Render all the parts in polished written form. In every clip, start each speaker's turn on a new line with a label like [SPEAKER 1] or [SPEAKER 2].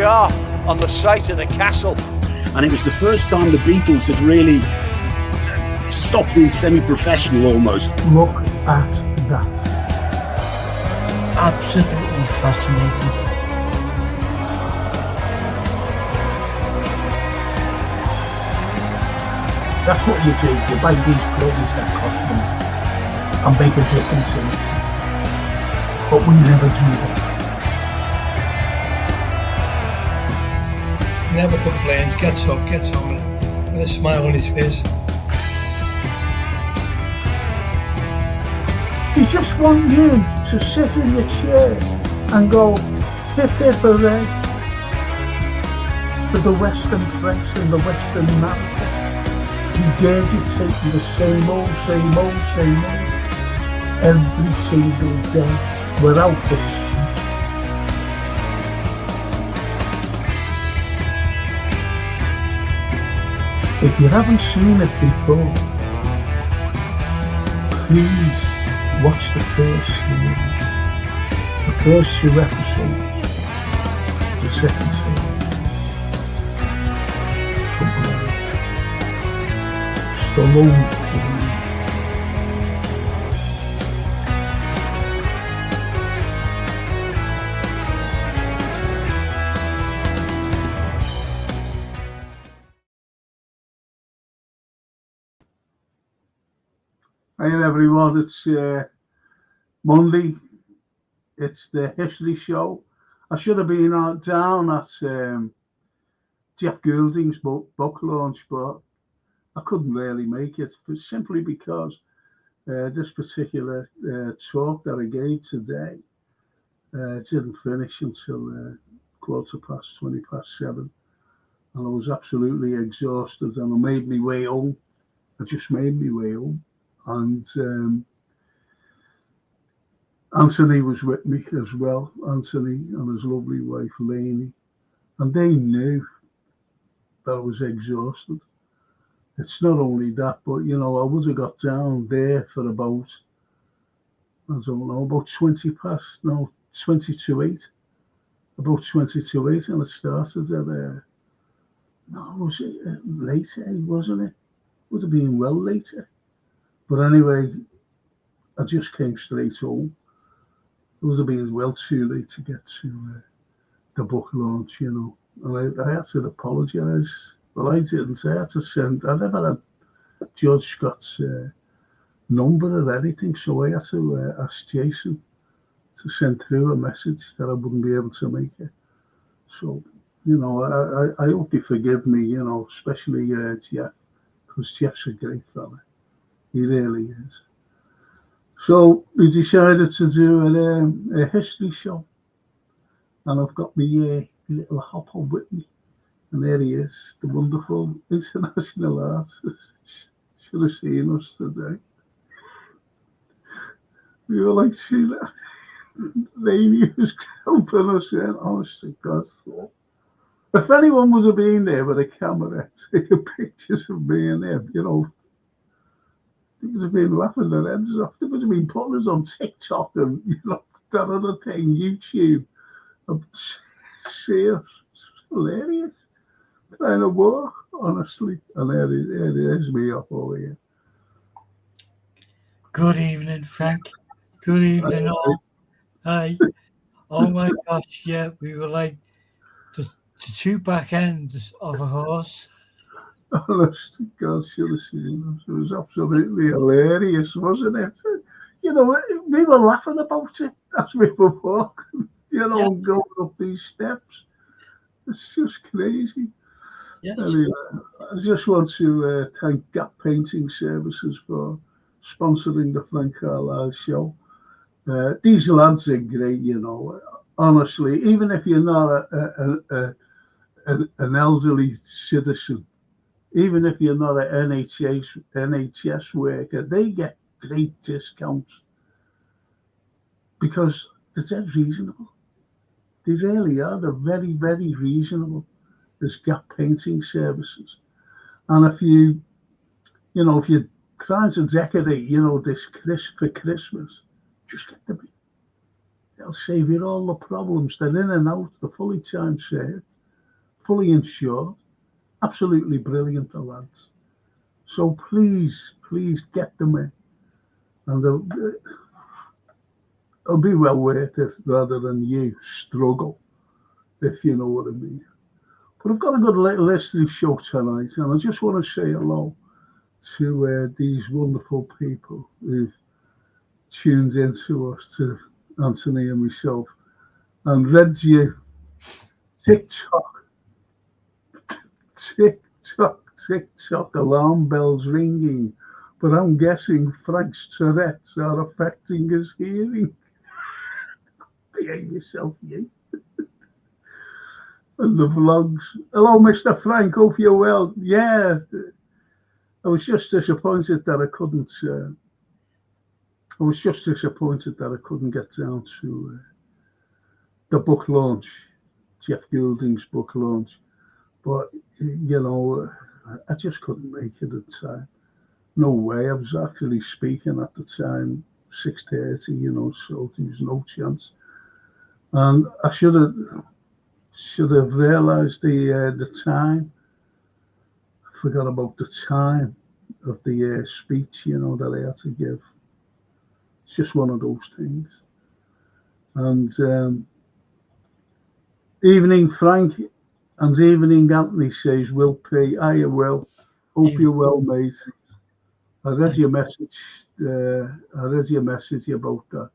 [SPEAKER 1] we are on the site of the castle.
[SPEAKER 2] And it was the first time the Beatles had really stopped being semi-professional almost.
[SPEAKER 3] Look at that.
[SPEAKER 4] Absolutely fascinating.
[SPEAKER 3] That's what you do. You buy these clothes that cost money and make a difference in it. But we never do that.
[SPEAKER 5] Never complains, gets up, gets on with a smile on his face.
[SPEAKER 3] You just want you to sit in your chair and go, hip hip hooray, for the Western press and the Western narrative. He dares dictate the same old, every single day, without this. If you haven't seen it before, please watch the first series, the first 2 episodes, the second series. Stallone. Hey everyone, it's Monday. It's the history show. I should have been down at Jeff Goulding's book launch, but I couldn't really make it, simply because this particular talk that I gave today didn't finish until 7:15, and I was absolutely exhausted, and I made my way home. I just made my way home. And Anthony was with me as well, Anthony and his lovely wife Lainey, and they knew that I was exhausted. It's not only that, but I would have got down there for about, I don't know, about 20 to 8, about 20 to 8, and it started at, was it later, wasn't it? Would have been well later. But anyway, I just came straight home. It would have been well too late to get to the book launch, And I had to apologise. Well, I didn't. I had to send. I never had George Scott's number or anything, so I had to ask Jason to send through a message that I wouldn't be able to make it. So, I hope you forgive me, especially Jeff, because Jeff's a great fella. He really is. So we decided to do a history show, and I've got my little hopper with me, and there he is, the wonderful international artist. Should have seen us today. We were like, see that lady was helping us in, honest to God. If anyone would have been there with a camera taking pictures of me and him, they would have been laughing their heads off. They would have been putting us on TikTok and that other thing, YouTube. See us. It's hilarious. Kind of work, honestly. And there it is, me up over here.
[SPEAKER 4] Good evening, Frank. Good evening, all. Hi. Oh my gosh, yeah, we were like the 2 back ends of a horse.
[SPEAKER 3] Honest to God, should have seen us. It was absolutely hilarious, wasn't it? We were laughing about it as we were walking, going up these steps. It's just crazy.
[SPEAKER 4] Yes.
[SPEAKER 3] Anyway, I just want to thank Gap Painting Services for sponsoring the Frank Carlyle Show. These lads are great, honestly. Even if you're not an elderly citizen, even if you're not an NHS worker, they get great discounts because they're dead reasonable. They really are. They're very, very reasonable. There's Gap Painting Services. And if you're trying to decorate, this for Christmas, just get them in. They'll save you all the problems. They're in and out. They're fully time served. fully insured, absolutely brilliant, the lads. So please get them in, and it'll be well worth it rather than you struggle, if you know what I mean. But I've got a good little listening show tonight, and I just want to say hello to these wonderful people who've tuned into us, to Anthony and myself. And Reggie, TikTok, alarm bells ringing. But I'm guessing Frank's Tourette's are affecting his hearing. Behave yourself, you. And the vlogs. Hello, Mr. Frank. Hope you're well. Yeah, I was just disappointed that I couldn't. I was just disappointed that I couldn't get down to the book launch, Jeff Goulding's book launch. But you know, I just couldn't make it at time. No way. I was actually speaking at the time, 6:30. You know, so there was no chance. And I should have realised the time. I forgot about the time of the speech, you know, that I had to give. It's just one of those things. And evening, Frank, and evening, Anthony says, Will P. Hiya, Will. Hope you're well, mate. I read your message. About that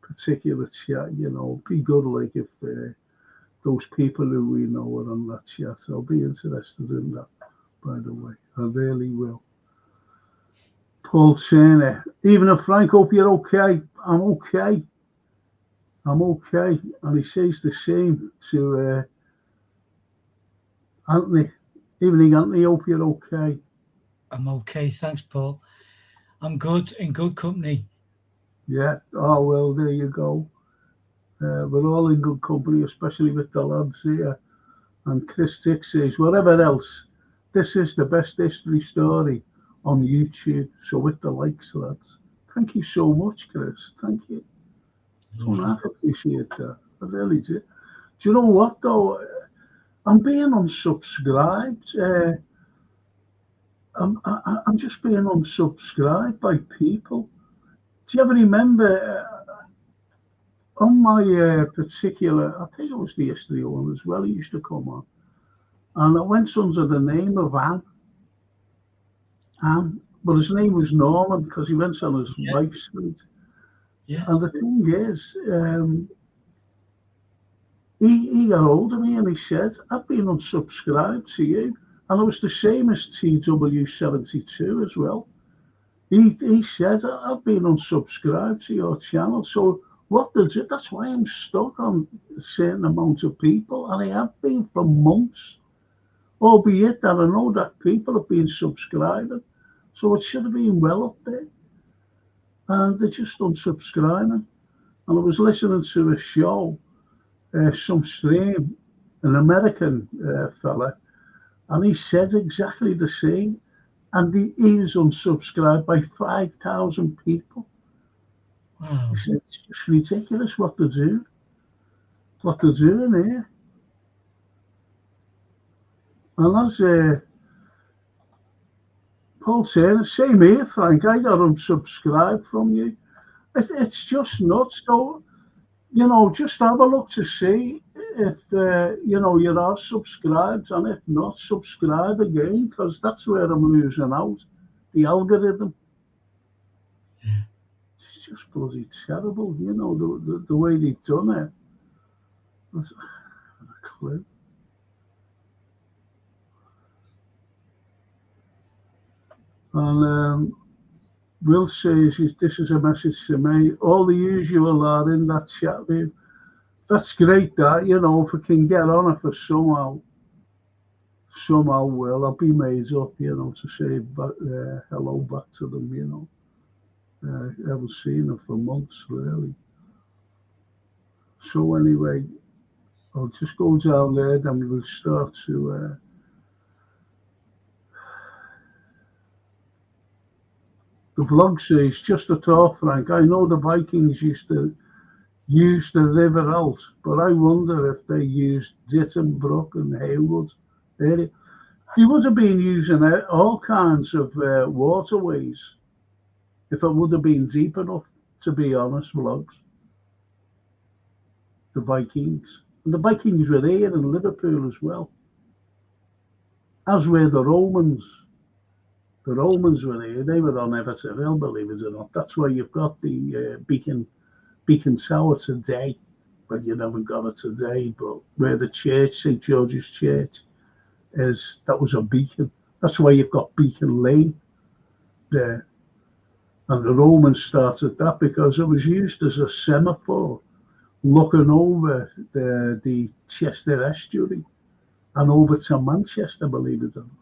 [SPEAKER 3] particular chat. You know, be good, like if those people who we know are on that chat. I'll be interested in that, by the way. I really will. Paul Turner, even if Frank, hope you're okay. I'm okay. And he says the same to Anthony. Evening, Anthony, hope you're okay.
[SPEAKER 4] I'm okay, thanks, Paul. I'm good, in good company.
[SPEAKER 3] Yeah, oh, well, there you go. We're all in good company, especially with the lads here. And Chris Tick says, whatever else, this is the best history story on YouTube. So with the likes, lads. Thank you so much, Chris. Thank you. I appreciate that. I really do. Do you know what, though? I'm being unsubscribed. I'm just being unsubscribed by people. Do you ever remember on my particular, I think it was the history one as well, he used to come on. And I went under the name of Anne, but his name was Norman because he went on his wife's street.
[SPEAKER 4] Yeah.
[SPEAKER 3] And the thing is, he got hold of me and he said, I've been unsubscribed to you. And it was the same as TW72 as well. He said, I've been unsubscribed to your channel. So what does it? That's why I'm stuck on a certain amount of people. And I have been for months. Albeit that I know that people have been subscribing. So it should have been well up there. And they're just unsubscribing. And I was listening to a show, some stream, an American fella, and he said exactly the same. And he was unsubscribed by 5,000 people.
[SPEAKER 4] Wow.
[SPEAKER 3] He said, it's just ridiculous what they're doing. What they're doing here. And as Paul Turner, same here, Frank. I got unsubscribed from you. It's just nuts. So, you know, just have a look to see if, you know, you are subscribed, and if not, subscribe again, because that's where I'm losing out. The algorithm.
[SPEAKER 4] Yeah.
[SPEAKER 3] It's just bloody terrible, you know, the way they've done it. That's a clue. And Will says, this is a message to me. All the usual are in that chat room. That's great, that, you know, if I can get on it for somehow will, I'll be made up, you know, to say hello back to them, you know. I haven't seen them for months, really. So anyway, I'll just go down there, then we'll start to... The vlog says, just a thought, Frank. I know the Vikings used to use the river out, but I wonder if they used Ditton Brook and Haywood area. They would have been using all kinds of waterways if it would have been deep enough, to be honest, blokes. The Vikings. And the Vikings were there in Liverpool as well, as were the Romans. The Romans were there. They were on Everton Hill, believe it or not. That's why you've got the Beacon Tower today. But you never got it today. But where the church, St. George's Church, is, that was a beacon. That's why you've got Beacon Lane there. And the Romans started that because it was used as a semaphore looking over the Chester estuary and over to Manchester, believe it or not.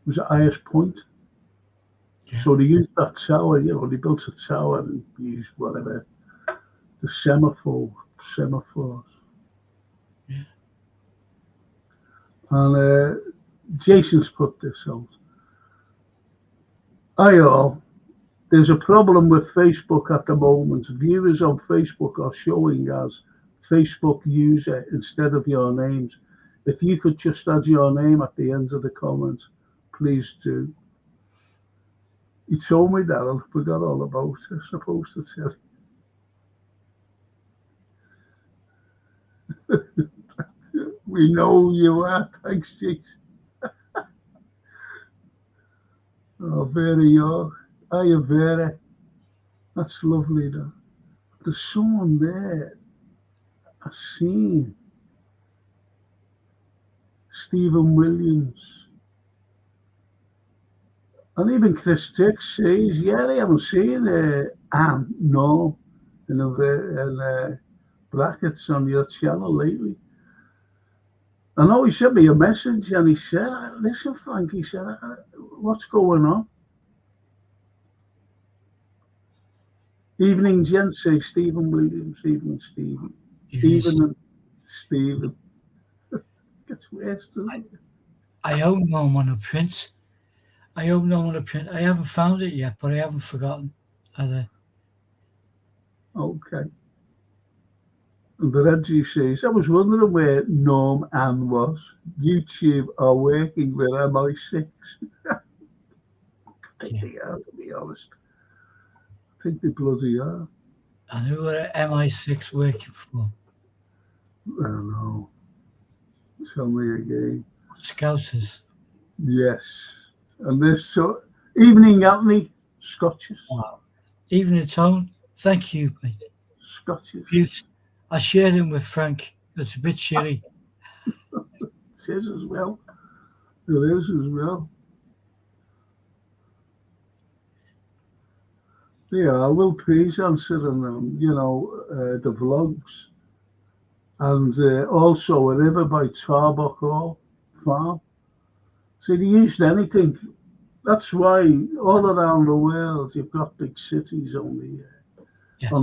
[SPEAKER 3] It was the highest point. Yeah. So they used that tower, they built a tower and used whatever, the semaphores.
[SPEAKER 4] Yeah.
[SPEAKER 3] And Jason's put this out. There's a problem with Facebook at the moment. Viewers on Facebook are showing as Facebook user instead of your names. If you could just add your name at the end of the comment, please do. He told me that. I forgot all about it. I'm supposed to tell you. We know who you are. Thanks, Jason. Oh, Vera York. Hiya, Vera. That's lovely, though. There's someone there I've seen. Stephen Williams. And even Chris Tix says, yeah, I haven't seen Anne, no, in brackets on your channel lately. I know he sent me a message and he said, listen, Frank, he said, what's going on? Evening, gents, say Stephen Williams. Evening, Stephen. Evening, Stephen. Gets worse, doesn't it?
[SPEAKER 4] I hope no one on a print. I haven't found it yet, but I haven't forgotten.
[SPEAKER 3] Okay. And the Reggie says, I was wondering where Norm Ann was. YouTube are working with MI6. I think they are, to be honest. I think they bloody are.
[SPEAKER 4] And who are MI6 working for?
[SPEAKER 3] I don't know. Tell me again.
[SPEAKER 4] Scousers.
[SPEAKER 3] Yes. And this evening, Anthony. Scotches.
[SPEAKER 4] Wow. Evening, Tone. Thank you, mate.
[SPEAKER 3] Scotches.
[SPEAKER 4] I shared him with Frank. It's a bit chilly.
[SPEAKER 3] It is as well. It is as well. Yeah, Will P's answering them, the vlogs. And also a river by Tarbuck Hall Farm. So they used anything. That's why all around the world you've got big cities on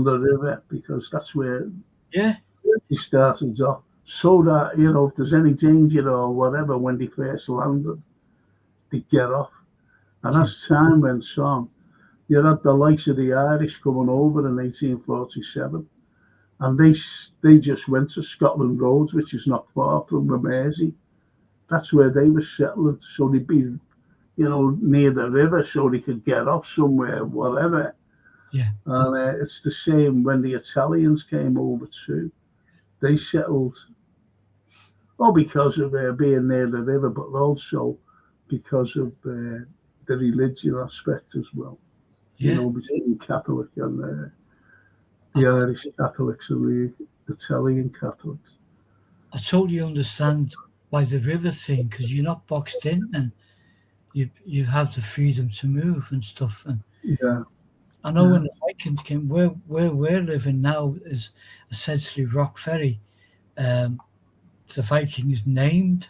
[SPEAKER 3] the river, because that's where they started off. So that, if there's any danger or whatever when they first landed, they get off. And as time went on, you had the likes of the Irish coming over in 1847, and they just went to Scotland Roads, which is not far from the Mersey. That's where they were settling, so they'd be, near the river, so they could get off somewhere, whatever.
[SPEAKER 4] Yeah.
[SPEAKER 3] And it's the same when the Italians came over too. They settled, because of being near the river, but also because of the religion aspect as well.
[SPEAKER 4] Yeah.
[SPEAKER 3] Between Catholic and the Irish Catholics and the Italian Catholics.
[SPEAKER 4] I totally understand why the river thing, because you're not boxed in and you have the freedom to move and stuff. And I know when the Vikings came, where we're living now is essentially Rock Ferry. The Vikings named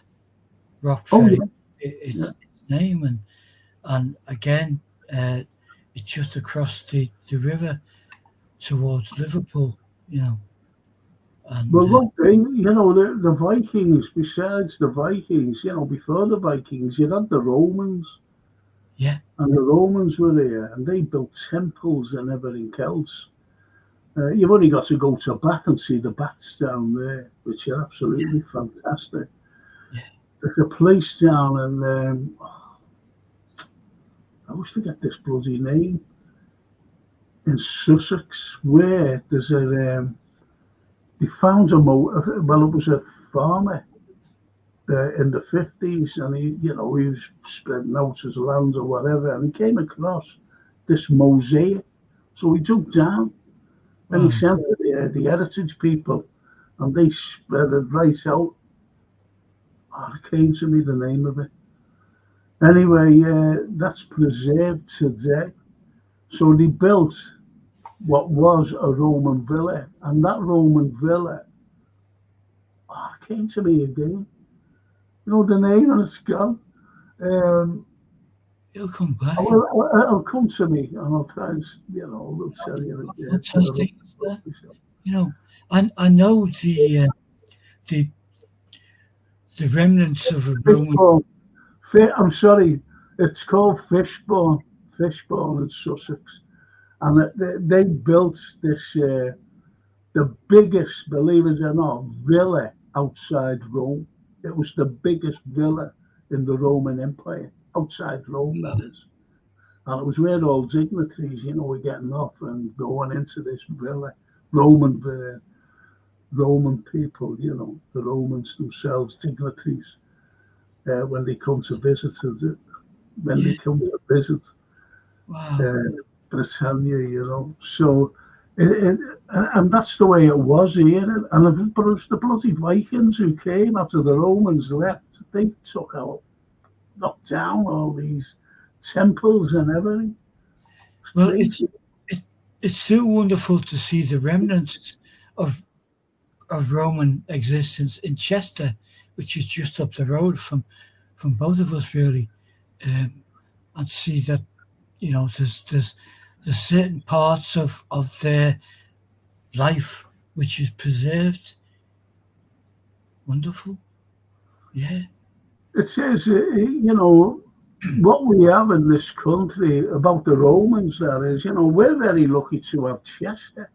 [SPEAKER 4] Rock Ferry. Its name, and again, it's just across the river towards Liverpool, And,
[SPEAKER 3] well, look, the Vikings, besides the Vikings, before the Vikings, you had the Romans.
[SPEAKER 4] Yeah.
[SPEAKER 3] And the Romans were there, and they built temples and everything else. You've only got to go to Bath and see the baths down there, which are absolutely fantastic.
[SPEAKER 4] Yeah.
[SPEAKER 3] There's a place down in, I always forget this bloody name, in Sussex, where there's they found well, it was a farmer in the 50s, and he was spreading out his land or whatever, and he came across this mosaic. So he dug down and he sent the heritage people, and they spread it right out. Oh, it came to me the name of it. Anyway, that's preserved today. So they built what was a Roman villa, and that Roman villa, it came to me again. You know the name, and it's gone.
[SPEAKER 4] It'll come back.
[SPEAKER 3] It'll come to me, and I'll try and, we'll tell you.
[SPEAKER 4] Fantastic. I know the remnants of a Roman.
[SPEAKER 3] I'm sorry, it's called Fishbourne in Sussex, and they built this the biggest, believe it or not, villa outside Rome. It was the biggest villa in the Roman Empire, outside Rome, that is. And it was where all dignitaries, were getting off and going into this villa. Roman people, the Romans themselves, dignitaries, when they come to visit,
[SPEAKER 4] Wow.
[SPEAKER 3] Britannia, so, and that's the way it was here. And but it was the bloody Vikings who came after the Romans left. They knocked down all these temples and everything.
[SPEAKER 4] Well, it's so wonderful to see the remnants of Roman existence in Chester, which is just up the road from both of us, really, and see that there's certain parts of their life which is preserved. Wonderful, yeah.
[SPEAKER 3] It says, what we have in this country about the Romans, that is, we're very lucky to have Chester.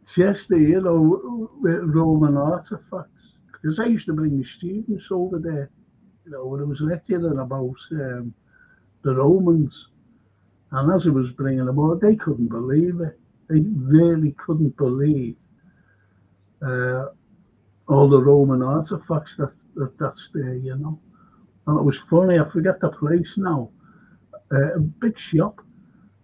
[SPEAKER 3] Chester, with Roman artifacts. Because I used to bring the students over there, when I was lecturing about the Romans. And as I was bringing them over, they couldn't believe it. They really couldn't believe all the Roman artifacts that's there, And it was funny, I forget the place now, a big shop.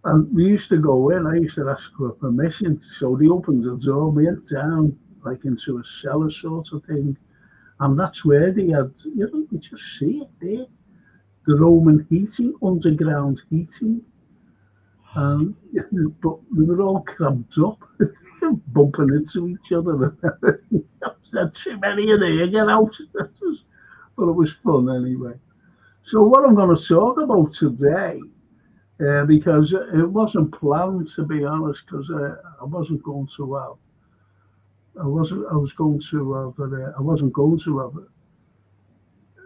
[SPEAKER 3] And we used to go in, I used to ask for permission. So they opened the door, we went down like into a cellar sort of thing. And that's where they had, you just see it there. The Roman heating, underground heating. But we were all cramped up, bumping into each other. Said too many in here, get out. But it was fun anyway. So what I'm going to talk about today, because it wasn't planned, to be honest, because I wasn't going to have. I wasn't going to have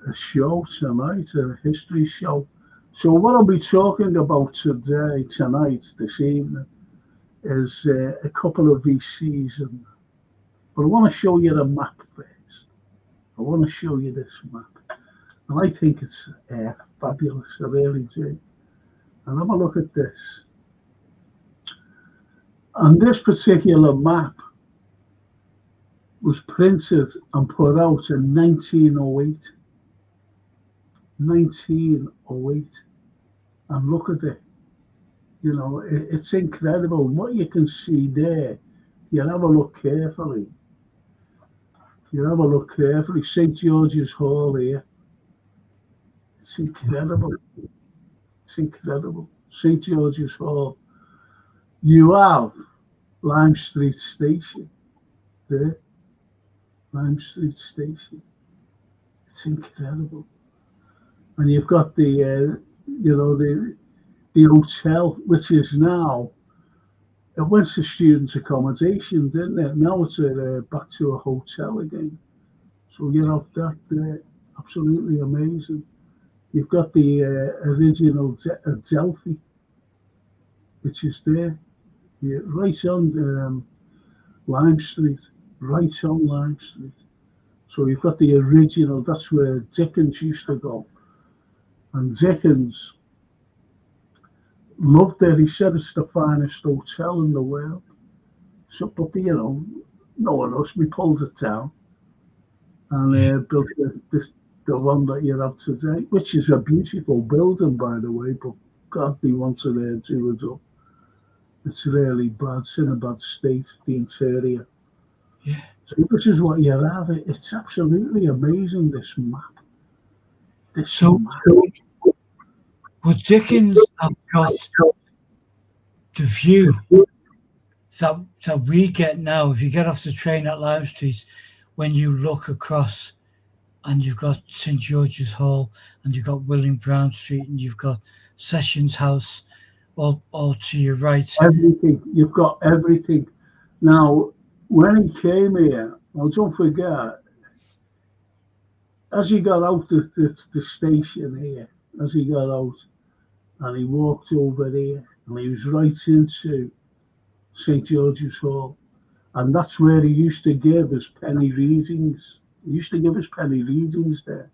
[SPEAKER 3] a show tonight, a history show. So what I'll be talking about tonight, this evening, is a couple of VCs. But I want to show you the map first. I want to show you this map. And I think it's fabulous, I really do. And have a look at this. And this particular map was printed and put out in 1908. 1908. And look at it. It's incredible. What you can see there, you have a look carefully. St. George's Hall here. It's incredible. It's incredible. St. George's Hall. You have Lime Street Station there. Lime Street Station. It's incredible. And you've got the hotel, which is now, it went to student accommodation, didn't it? Now it's back to a hotel again. So you have that there, absolutely amazing. You've got the original Delphi, which is there, right on Lime Street, right on Lime Street. So you've got the original, that's where Dickens used to go. And Dickens loved it. He said it's the finest hotel in the world. So, but you know, no one else. We pulled it down and built the one that you have today, which is a beautiful building, by the way. But God, they wanted to do it up. It's really bad. It's in a bad state, the interior.
[SPEAKER 4] Yeah.
[SPEAKER 3] So this is what you have. It's absolutely amazing, this map.
[SPEAKER 4] So, would Dickens have got the view that we get now? If you get off the train at Lime Street, when you look across and you've got St. George's Hall and you've got William Brown Street and you've got Sessions House all to your right.
[SPEAKER 3] Everything. You've got everything. Now, when he came here, well, don't forget, as he got out of the station here, as he got out and he walked over there and he was right into St. George's Hall. And that's where he used to give his penny readings. He used to give his penny readings there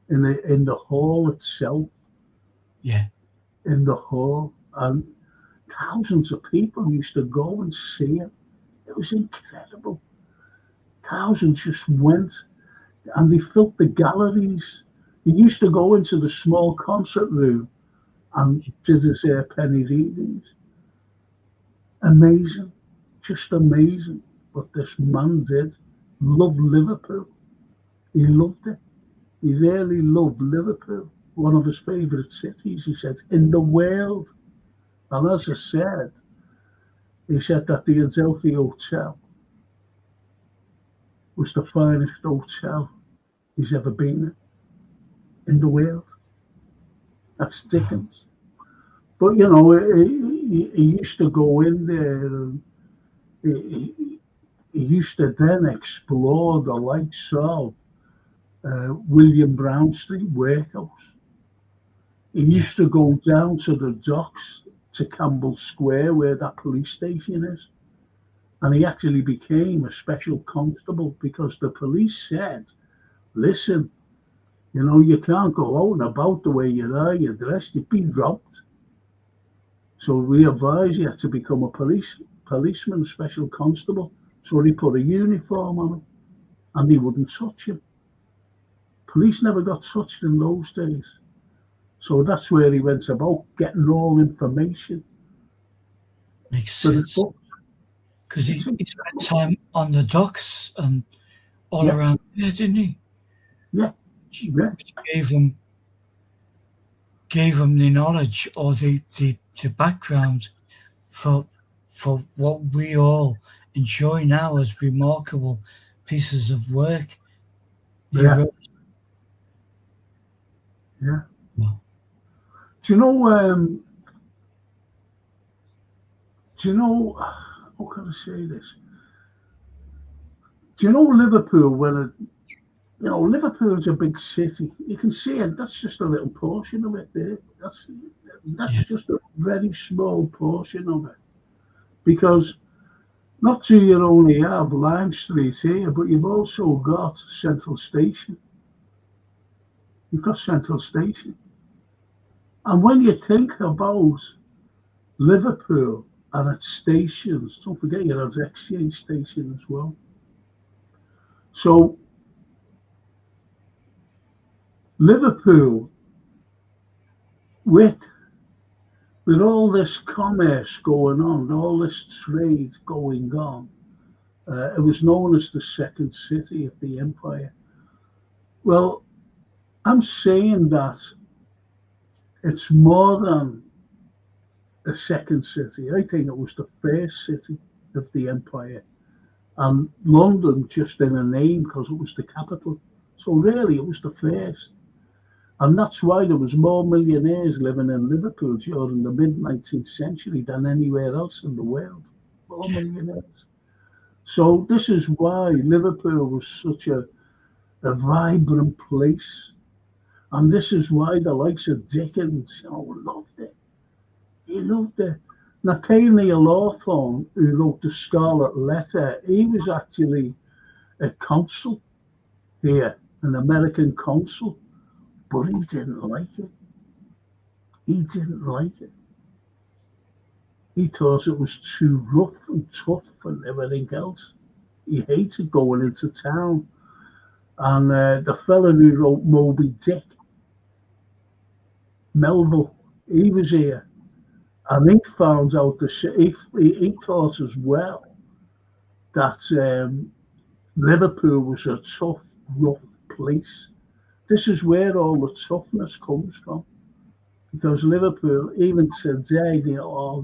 [SPEAKER 3] in the hall itself.
[SPEAKER 4] Yeah.
[SPEAKER 3] In the hall. And thousands of people used to go and see him. It was incredible. Thousands just went and they filled the galleries. He used to go into the small concert room and did his penny readings. Amazing, just amazing what this man did. Loved Liverpool. He loved it. He really loved Liverpool. One of his favourite cities, he said, in the world. And as I said, he said that the Adelphi Hotel was the finest hotel he's ever been in the world. That's Dickens. But, you know, he used to go in there and he used to then explore the likes of William Brown Street Workhouse. He used to go down to the docks to Campbell Square where that police station is. And he actually became a special constable because the police said, listen, you know, you can't go out and about the way you are, you're dressed, you'd be robbed. So we advise you to become a policeman, a special constable. So he put a uniform on him and he wouldn't touch him. Police never got touched in those days. So that's where he went about getting all information.
[SPEAKER 4] Makes sense. Because he spent time on the docks and all around there, didn't he?
[SPEAKER 3] Yeah.
[SPEAKER 4] Which gave him the knowledge or the background for what we all enjoy now as remarkable pieces of work.
[SPEAKER 3] Yeah. Yeah.
[SPEAKER 4] Wow.
[SPEAKER 3] Do you know, how can I say this? Do you know Liverpool, Liverpool is a big city. You can see it, that's just a little portion of it there. That's just a very small portion of it. Because not do you only have Lime Street here, but you've also got Central Station. You've got Central Station. And when you think about Liverpool and its stations, don't forget you have the Exchange Station as well. So Liverpool, with all this commerce going on, all this trade going on, it was known as the second city of the empire. Well, I'm saying that it's more than a second city. I think it was the first city of the empire. And London just in a name because it was the capital. So really it was the first. And that's why there was more millionaires living in Liverpool during the mid-19th century than anywhere else in the world. More millionaires. So this is why Liverpool was such a vibrant place. And this is why the likes of Dickens, loved it. He loved it. Nathaniel Hawthorne, who wrote the Scarlet Letter, he was actually a consul here, an American consul, but he didn't like it. He didn't like it. He thought it was too rough and tough and everything else. He hated going into town. And the fella who wrote Moby Dick, Melville, he was here. And he found out, he thought as well that Liverpool was a tough, rough place. This is where all the toughness comes from. Because Liverpool, even today, they're all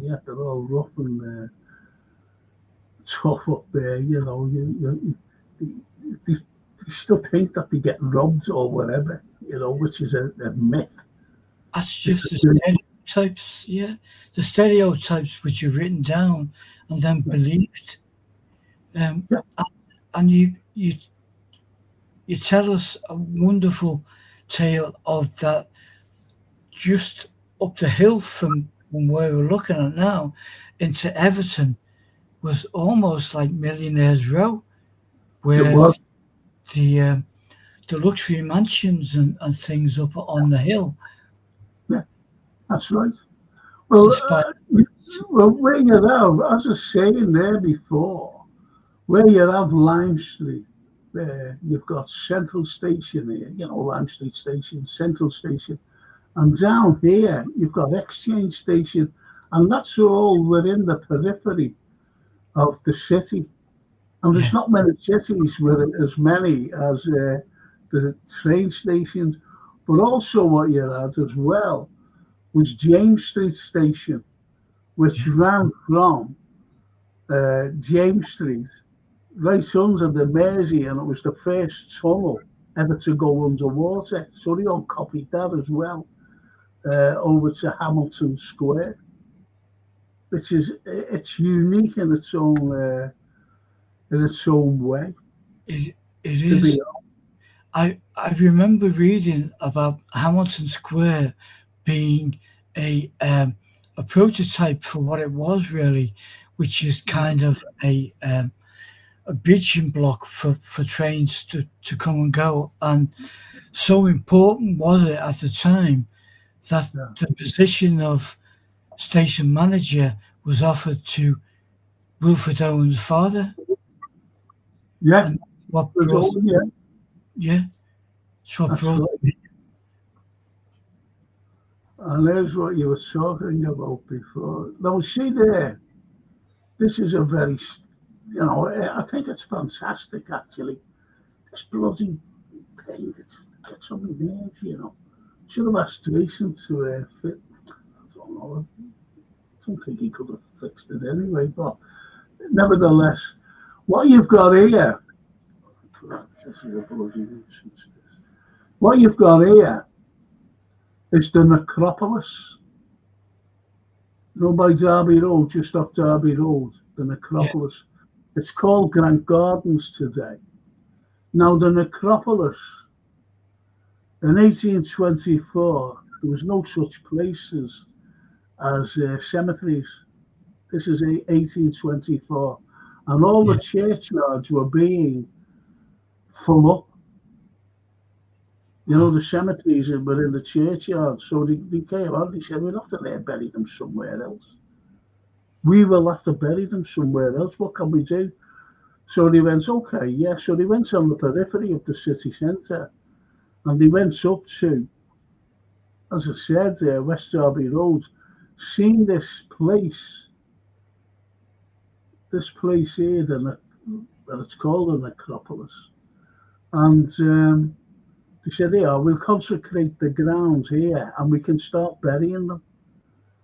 [SPEAKER 3] rough and tough up there. You know, they still think that they get robbed or whatever, you know, which is a myth.
[SPEAKER 4] That's just the stereotypes, yeah. The stereotypes which are written down and then believed. And you tell us a wonderful tale of that. Just up the hill from where we're looking at now into Everton was almost like Millionaires Row, where the luxury mansions and things up on the hill.
[SPEAKER 3] Yeah, that's right. Well, where you have, as I was saying there before, where you have Lime Street, you've got Central Station here, you know, Lime Street Station, Central Station. And down here, you've got Exchange Station, and that's all within the periphery of the city. And there's not many cities with as many as the train stations. But also what you had as well was James Street Station, which ran from James Street right under the Mersey, and it was the first tunnel ever to go underwater. So they all copied that as well. Over to Hamilton Square, which it's unique in its own way.
[SPEAKER 4] It is. I remember reading about Hamilton Square being a prototype for what it was really, which is kind of a bridging block for trains to come and go, and so important was it at the time that the position of station manager was offered to Wilfred Owen's father.
[SPEAKER 3] Yeah.
[SPEAKER 4] And what brought
[SPEAKER 3] right. And there's what you were talking about before. Now, see there, this is a very, you know, I think it's fantastic, actually. This bloody thing, it gets on my nerves, you know. Should have asked Jason to fit. I don't know. I don't think he could have fixed it anyway. But nevertheless, what you've got here, this is a bloody nuisance. What you've got here is the necropolis. You know, by Derby Road, just off Derby Road, the necropolis. Yeah. It's called Grant Gardens today. Now, the necropolis, in 1824, there was no such places as cemeteries. This is 1824. And all the churchyards were being full up. You know, the cemeteries were in the churchyard. So they came on, they said, we'll have to bury them somewhere else. We will have to bury them somewhere else. What can we do? So they went, okay, yeah. So they went on the periphery of the city centre. And they went up to, as I said, West Derby Road, seeing this place here, that it's called the necropolis. And they said, yeah, we'll consecrate the grounds here and we can start burying them.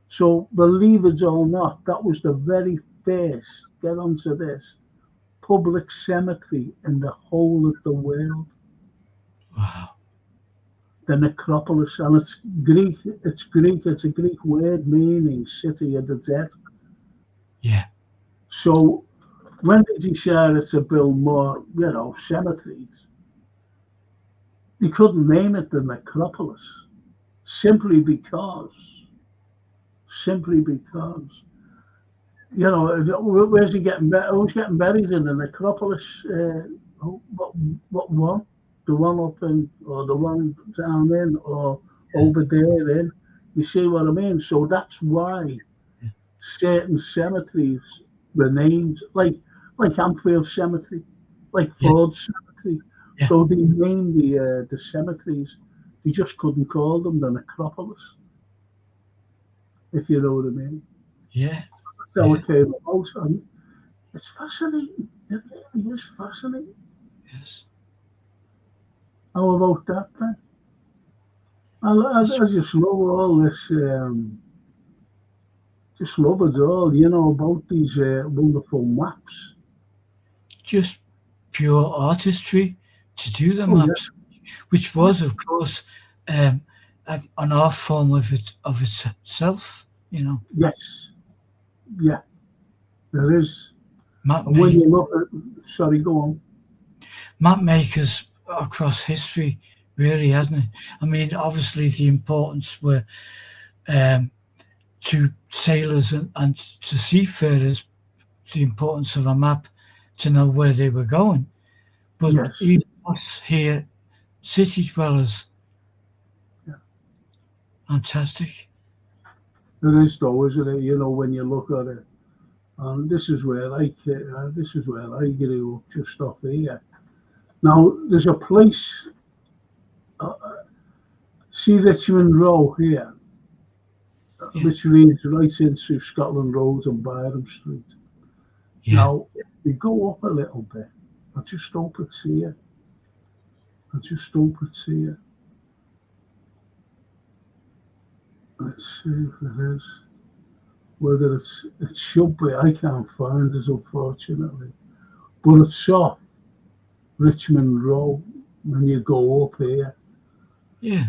[SPEAKER 3] So believe it or not, that was the very first, get onto this, public cemetery in the whole of the world.
[SPEAKER 4] Wow.
[SPEAKER 3] The necropolis, and it's Greek. It's a Greek word meaning city of the dead.
[SPEAKER 4] Yeah.
[SPEAKER 3] So when they decided to build more, you know, cemeteries, they couldn't name it the necropolis, simply because, you know, where's he getting? Who's getting buried in the necropolis? What one? the one up in, or the one down in, or over there in. You see what I mean? So that's why certain cemeteries were named, like Anfield Cemetery, like Ford Cemetery.
[SPEAKER 4] Yeah.
[SPEAKER 3] So they named the cemeteries. They just couldn't call them the necropolis, if you know what I mean.
[SPEAKER 4] Yeah.
[SPEAKER 3] That's how it came about. And it's fascinating. It really is fascinating.
[SPEAKER 4] Yes.
[SPEAKER 3] How about that then? I just love all this. Just love it all, about these wonderful maps.
[SPEAKER 4] Just pure artistry to do the
[SPEAKER 3] Oh, yeah.
[SPEAKER 4] maps, which was, of course, an art form of itself.
[SPEAKER 3] Yes. Yeah, there is.
[SPEAKER 4] Map
[SPEAKER 3] And when
[SPEAKER 4] make,
[SPEAKER 3] you look at, sorry, go on.
[SPEAKER 4] map makers across history, really, hasn't it? I mean, obviously the importance were to sailors and to seafarers, the importance of a map to know where they were going. But
[SPEAKER 3] Yes.
[SPEAKER 4] even us here, city dwellers, fantastic.
[SPEAKER 3] There is though, isn't it? When you look at it. And this is where I grew up, just off here. Now, there's a place, see Richmond Row here, which leads right into Scotland Road and Byron Street.
[SPEAKER 4] Yeah.
[SPEAKER 3] Now, we go up a little bit. I just hope it's here. Let's see if it is. Whether it should be, I can't find it, unfortunately. But it's off Richmond Row when you go up here.
[SPEAKER 4] Yeah.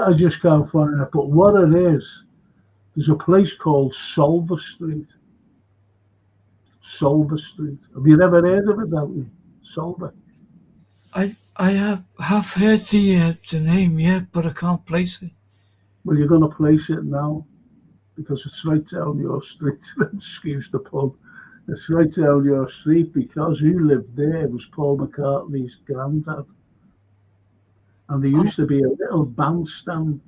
[SPEAKER 3] I just can't find it. But what it is, there's a place called Solver Street. Solver Street. Have you ever heard of it, haven't you? Solver.
[SPEAKER 4] I have heard the name, yeah, but I can't place it.
[SPEAKER 3] Well, you're going to place it now because it's right down your street. Excuse the pun. It's right down your street because who lived there was Paul McCartney's granddad. And there used to be a little bandstand.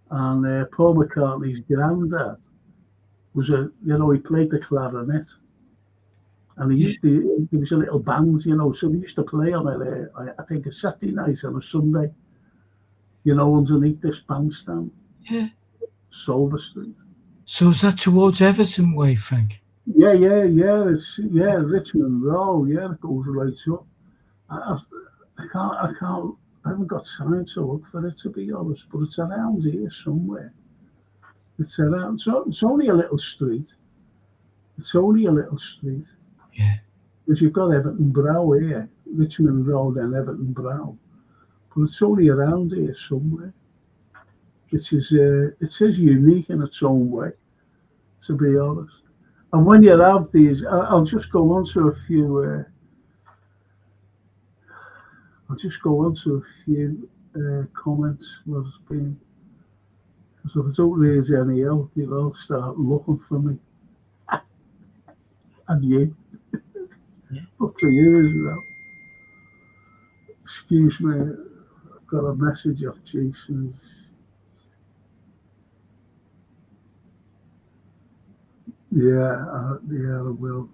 [SPEAKER 3] And Paul McCartney's granddad was he played the clarinet. And there was a little band, so they used to play on it, I think a Saturday night and a Sunday, underneath this bandstand.
[SPEAKER 4] Yeah.
[SPEAKER 3] Solver Street.
[SPEAKER 4] So is that towards Everton way, Frank?
[SPEAKER 3] Yeah. It's Richmond Row. Yeah, it goes right up. I haven't got time to look for it, to be honest, but it's around here somewhere. It's around. So it's only a little street.
[SPEAKER 4] Yeah.
[SPEAKER 3] Because you've got Everton Brow here, Richmond Road and Everton Brow, but it's only around here somewhere. It is unique in its own way, to be honest. And when you have these, I'll just go on to a few. Comments. What's been? Because if I don't raise any out, you'll start looking for me. And you. Up to you as well. Excuse me, I've got a message of Jason's. Yeah, I will.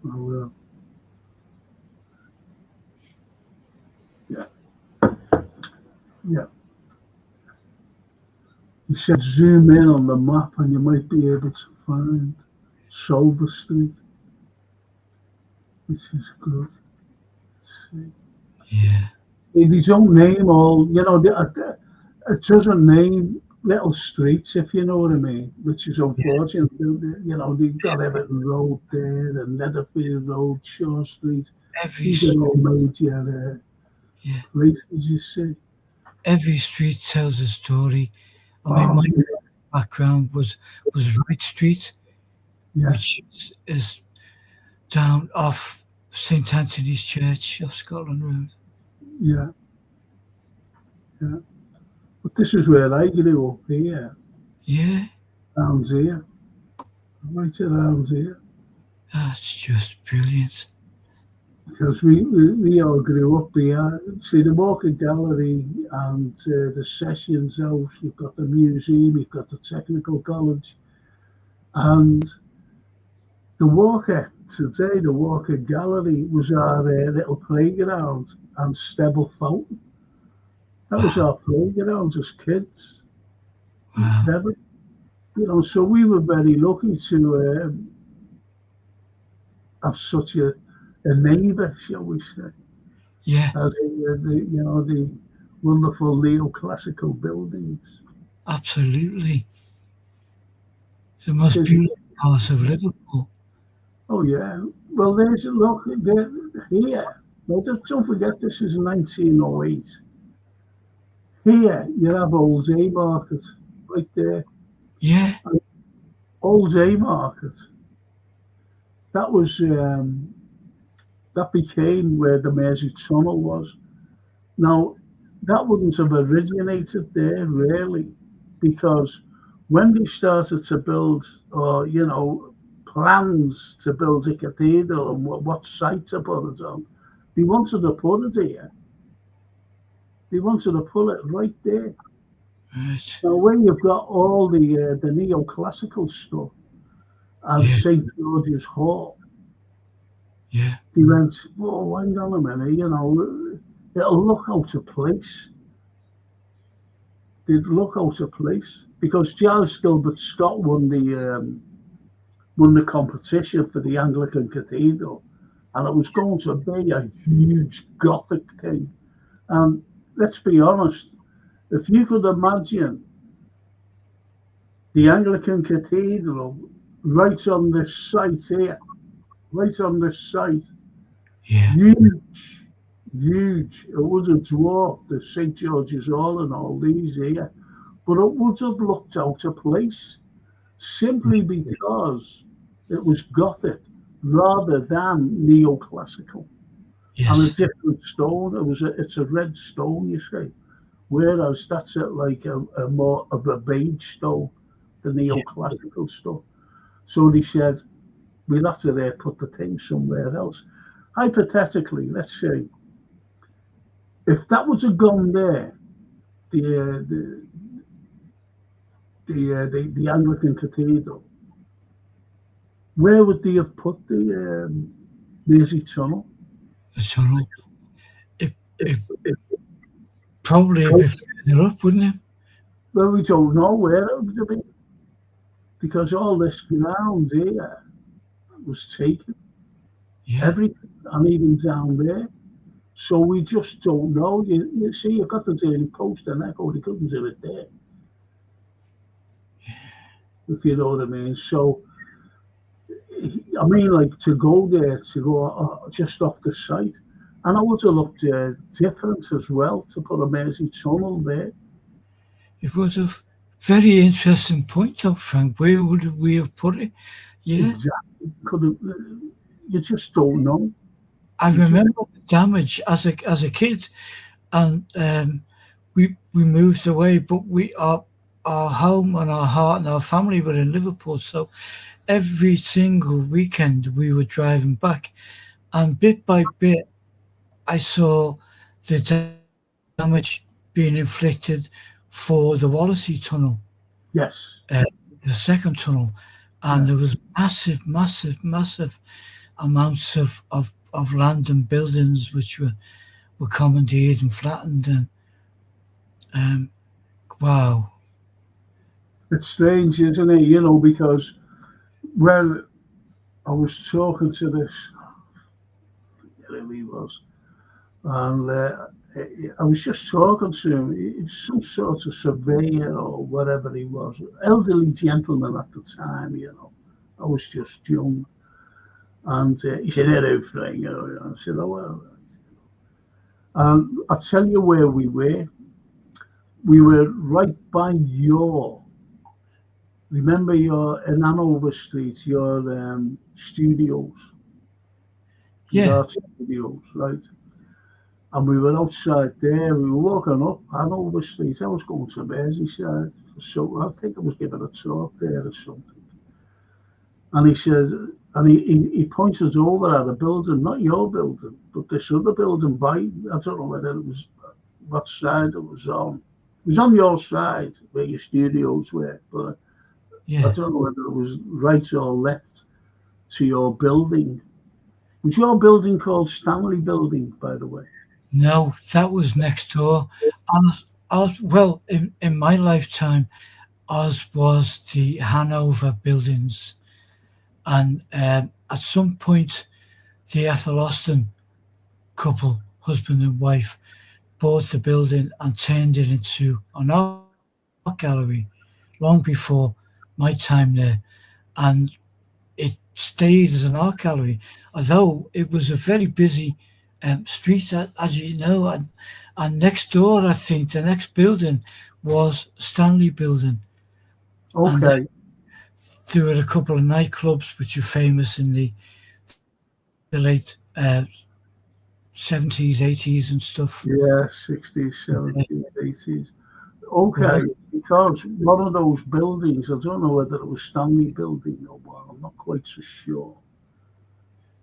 [SPEAKER 3] Yeah. He said zoom in on the map and you might be able to find Solver Street. This is good. Let's see.
[SPEAKER 4] Yeah.
[SPEAKER 3] They don't name all, it doesn't name little streets, if you know what I mean, which is unfortunate. They've got Everton Road there and Netherfield Road, Shaw Street. These are all major places, you see.
[SPEAKER 4] Every street tells a story. I mean, my background was Wright Street, which is down off St Anthony's Church of Scotland Road.
[SPEAKER 3] Yeah. But this is where I grew up here.
[SPEAKER 4] Yeah.
[SPEAKER 3] Around here. Right around here.
[SPEAKER 4] That's just brilliant.
[SPEAKER 3] because we all grew up here. See the Walker Gallery and the Sessions House. You've got the museum. You've got the Technical College, and the Walker today. The Walker Gallery was our little playground and Stebble Fountain. That was our playground as kids.
[SPEAKER 4] Wow.
[SPEAKER 3] You know, so we were very lucky to have such a neighbour, shall we say?
[SPEAKER 4] Yeah,
[SPEAKER 3] As the wonderful neoclassical buildings.
[SPEAKER 4] absolutely. The most beautiful part of Liverpool.
[SPEAKER 3] Oh yeah. Well, look there, here. Well, don't forget this is 1908. Here you have Old Haymarket right there.
[SPEAKER 4] Yeah,
[SPEAKER 3] Old Haymarket. That was that became where the Mersey Tunnel was. Now that wouldn't have originated there really, because when they started to build, or plans to build a cathedral and what site to put it on, they wanted to put it here. They wanted to put it right there.
[SPEAKER 4] right.
[SPEAKER 3] Now, when you've got all the neoclassical stuff and
[SPEAKER 4] Yeah,
[SPEAKER 3] St George's Hall,
[SPEAKER 4] yeah,
[SPEAKER 3] they went, "Whoa, hang on a minute, it'll look out of place." They'd look out of place because Giles Gilbert Scott won the competition for the Anglican Cathedral, and it was going to be a huge Gothic thing. And let's be honest, if you could imagine the Anglican Cathedral right on this site here, right on this site,
[SPEAKER 4] yeah,
[SPEAKER 3] huge, huge. It would have dwarfed the St George's Hall and all these here, but it would have looked out of place simply because it was Gothic rather than neoclassical. And a
[SPEAKER 4] yes,
[SPEAKER 3] different stone. It's a red stone, you see. Whereas that's like a more of a beige stone, the neoclassical stuff. So they said we'll have to put the thing somewhere else. Hypothetically, let's say if that was a gone there, the Anglican Cathedral, where would they have put the Mersey Tunnel?
[SPEAKER 4] the tunnel. It probably a bit further up, wouldn't it?
[SPEAKER 3] Well, we don't know where it would be because all this ground here was taken,
[SPEAKER 4] Yeah,
[SPEAKER 3] everything, and even down there. So we just don't know. You see, you've got the Daily Post and Echo. They couldn't do it there, if you know what I mean. So, I mean, like to go there, to go just off the site, and I would have looked different as well to put a Mersey Tunnel there.
[SPEAKER 4] it was a very interesting point, though, Frank. Where would we have put it? Yeah,
[SPEAKER 3] Exactly. You just don't know.
[SPEAKER 4] I remember the damage as a kid, and we moved away, but our home and our heart and our family were in Liverpool. So every single weekend we were driving back, and bit by bit, I saw the damage being inflicted for the Wallasey Tunnel,
[SPEAKER 3] Yes.
[SPEAKER 4] the second tunnel, and there was massive amounts of land and buildings which were commandeered and flattened, and wow.
[SPEAKER 3] It's strange, isn't it? Because when I was talking to this, who he was, and I was just talking to him. He's some sort of surveyor or whatever he was, elderly gentleman at the time. I was just young, and he said, "Hello, Frank." I said, "Oh well." I'll tell you where we were. We were right by remember in Hanover Street, your studios,
[SPEAKER 4] Yeah,
[SPEAKER 3] art studios, right? And we were outside there. We were walking up Hanover Street. I was going to Merseyside, so I think I was giving a talk there or something. And he says, and he points us over at a building, not your building, but this other building by, I don't know whether it was, what side it was on. It was on your side where your studios were, but I don't know whether it was right or left to your building. Was your building called Stanley Building, by the way?
[SPEAKER 4] No, that was next door. Well, in my lifetime, ours was the Hanover buildings. And at some point, the Ethel Austin couple, husband and wife, bought the building and turned it into an art gallery long before my time there. And it stayed as an art gallery, although it was a very busy street, as you know. And next door, I think, the next building was Stanley Building.
[SPEAKER 3] Okay.
[SPEAKER 4] And there were a couple of nightclubs which are famous in the late 70s, 80s and stuff.
[SPEAKER 3] Yeah, 60s, 70s, 80s. Okay, because one of those buildings, I don't know whether it was Stanley Building or what, I'm not quite so sure.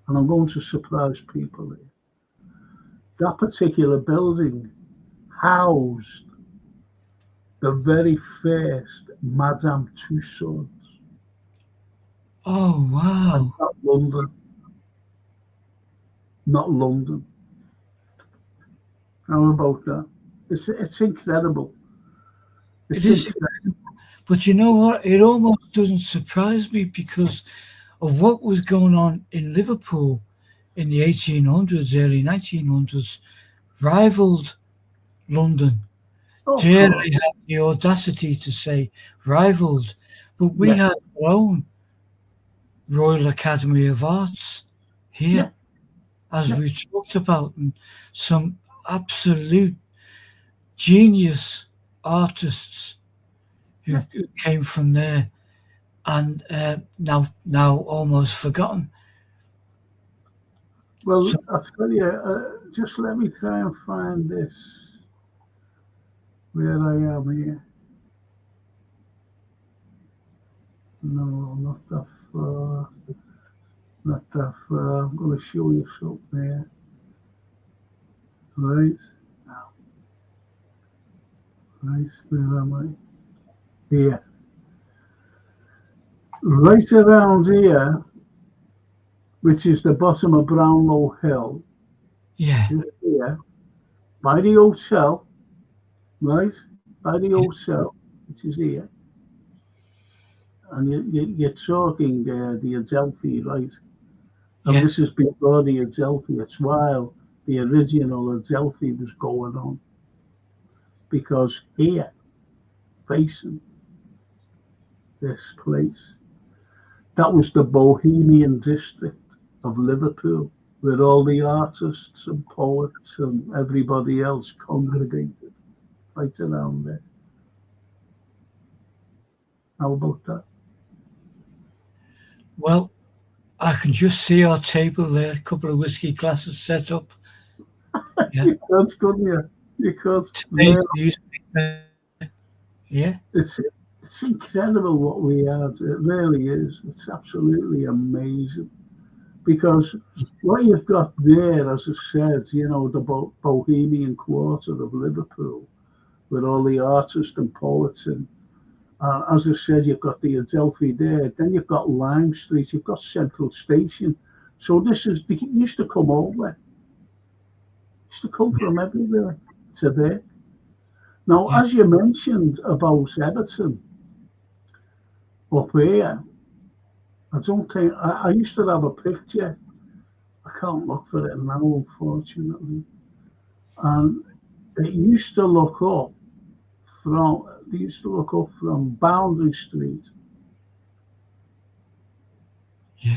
[SPEAKER 3] And I'm going to surprise people here. That particular building housed the very first Madame Tussauds.
[SPEAKER 4] Oh, wow.
[SPEAKER 3] Not London. Not London. How about that? It's incredible.
[SPEAKER 4] It is incredible. But you know what? It almost doesn't surprise me because of what was going on in Liverpool in the 1800s, early 1900s, rivaled London. Dare I have the audacity to say rivaled, but we had our own Royal Academy of Arts here, as we talked about, and some absolute genius artists who came from there, and now almost forgotten.
[SPEAKER 3] Well, so, I'll tell you, just let me try and find this, where I am here. No, not that far. Not that far. I'm going to show you something there. Right. Right, where am I? Here. Right around here, which is the bottom of Brownlow Hill.
[SPEAKER 4] Yeah.
[SPEAKER 3] Here, by the hotel, right? By the hotel, which is here. And you're talking the Adelphi, right? And this is before the Adelphi. It's while the original Adelphi was going on. Because here, facing this place, that was the Bohemian district of Liverpool, where all the artists and poets and everybody else congregated right around there. How about that?
[SPEAKER 4] Well, I can just see our table there, a couple of whiskey glasses set up.
[SPEAKER 3] Yeah. That's good, yeah. You could.
[SPEAKER 4] Yeah.
[SPEAKER 3] It's incredible what we had. It really is. It's absolutely amazing. Because what you've got there, as I said, you know, the Bohemian quarter of Liverpool, with all the artists and poets, and as I said, you've got the Adelphi there. Then you've got Lime Street. You've got Central Station. So this is, they used to come over. Used to come from everywhere to there. Now, as you mentioned about Everton up here, I don't think, I used to have a picture. I can't look for it now, unfortunately. And it used to look up from Boundary Street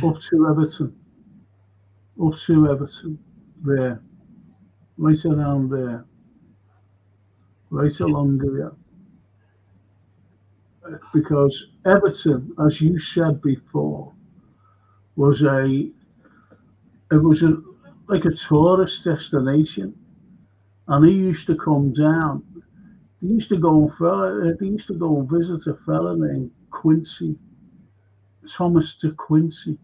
[SPEAKER 3] up to Everton, there, right around there, right along there. Because Everton, as you said before, was like a tourist destination, and he used to come down. They used to go and visit a fella named Quincy, Thomas de Quincey.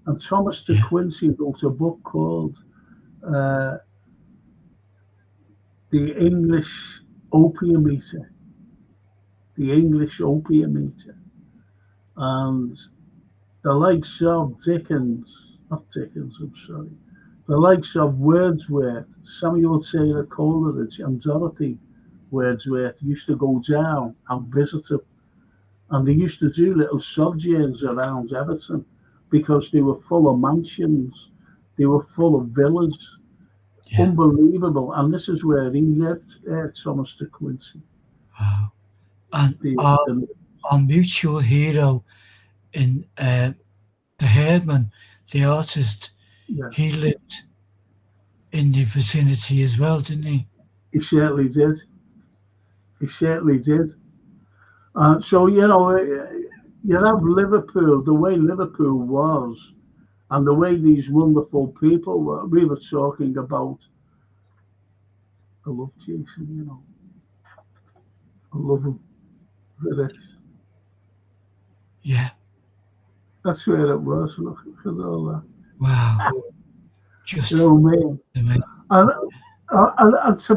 [SPEAKER 3] And Thomas de Quincey wrote a book called The English Opium Eater. The English Opium Eater. And the likes of the likes of Wordsworth, Samuel Taylor Coleridge, and Dorothy Wordsworth used to go down and visit him. And they used to do little sojourns around Everton because they were full of mansions, they were full of villas. Unbelievable. And this is where he lived, Thomas de Quincey.
[SPEAKER 4] Wow. And our mutual hero in the Herdman, the artist, he lived in the vicinity as well, didn't he?
[SPEAKER 3] He certainly did. He certainly did. So, you have Liverpool, the way Liverpool was, and the way these wonderful people were. We were talking about, I love Jason, I love him for this.
[SPEAKER 4] Yeah.
[SPEAKER 3] That's where it was. Look at all that.
[SPEAKER 4] Wow. Just
[SPEAKER 3] man.
[SPEAKER 4] Amazing.
[SPEAKER 3] And to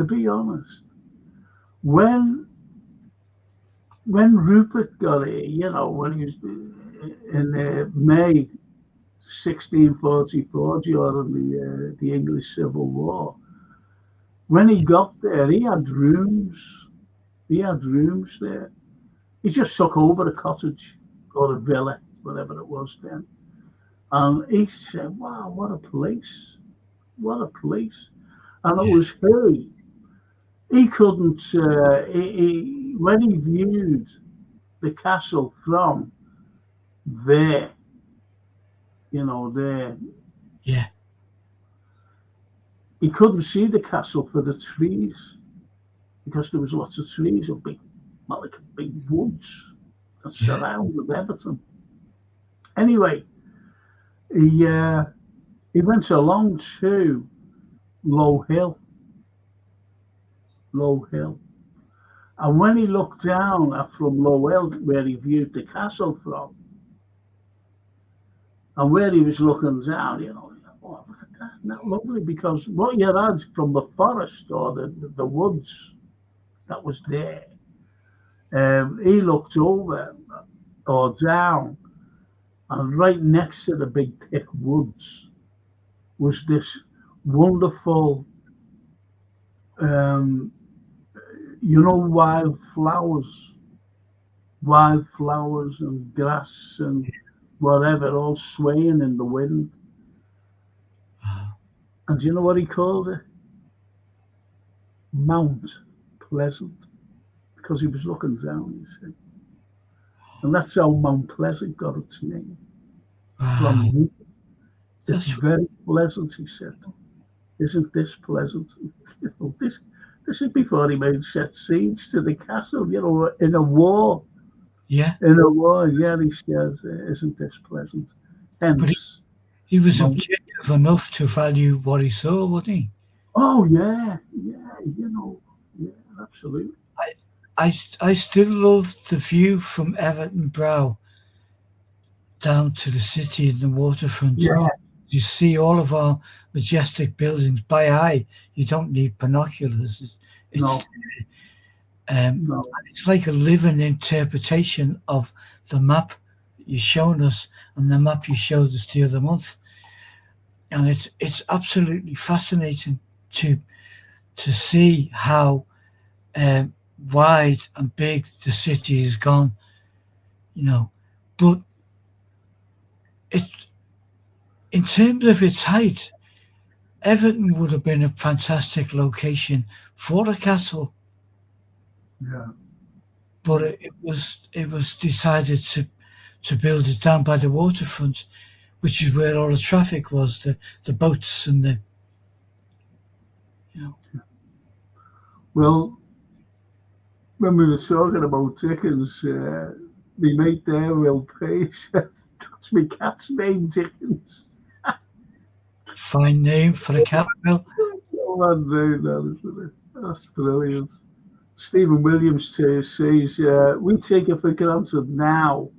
[SPEAKER 3] be honest, when Rupert got here, when he was in May 1644 during the English Civil War, when he got there, he had rooms. He had rooms there. He just took over a cottage or a villa, whatever it was then. And he said, wow, what a place. What a place. And it was he couldn't, when he viewed the castle from there, there.
[SPEAKER 4] Yeah.
[SPEAKER 3] He couldn't see the castle for the trees because there was lots of trees of big woods that surrounded Everton. Anyway, he went along to Low Hill. And when he looked down from Low Hill, where he viewed the castle from, and where he was looking down, oh, look at that, isn't that lovely? Because what you had from the forest or the woods that was there, he looked over or down, and right next to the big thick woods was this wonderful, wild flowers and grass and whatever, all swaying in the wind. And do you know what he called it? Mount Pleasant, because he was looking down, you see. And that's how Mount Pleasant got its name. From it's very pleasant, he said. Isn't this pleasant? This is before he made set siege to the castle, in a war.
[SPEAKER 4] Yeah.
[SPEAKER 3] In a war, he says, isn't this pleasant? Hence,
[SPEAKER 4] but he was objective enough to value what he saw, wasn't he?
[SPEAKER 3] Oh, yeah, absolutely.
[SPEAKER 4] I still love the view from Everton Brow down to the city and the waterfront.
[SPEAKER 3] Yeah.
[SPEAKER 4] You see all of our majestic buildings by eye. You don't need binoculars.
[SPEAKER 3] No.
[SPEAKER 4] It's like a living interpretation of the map you've shown us and the map you showed us the other month. And it's absolutely fascinating to see how wide and big the city has gone, but in terms of its height, Everton would have been a fantastic location for a castle.
[SPEAKER 3] Yeah.
[SPEAKER 4] But it was decided to build it down by the waterfront, which is where all the traffic was, the boats and the.
[SPEAKER 3] Well, when we were talking about Dickens, we made there Will Page. That's my cat's name, Dickens.
[SPEAKER 4] Fine name for a cat, Will.
[SPEAKER 3] That's brilliant. Stephen Williams says, we take it for granted now,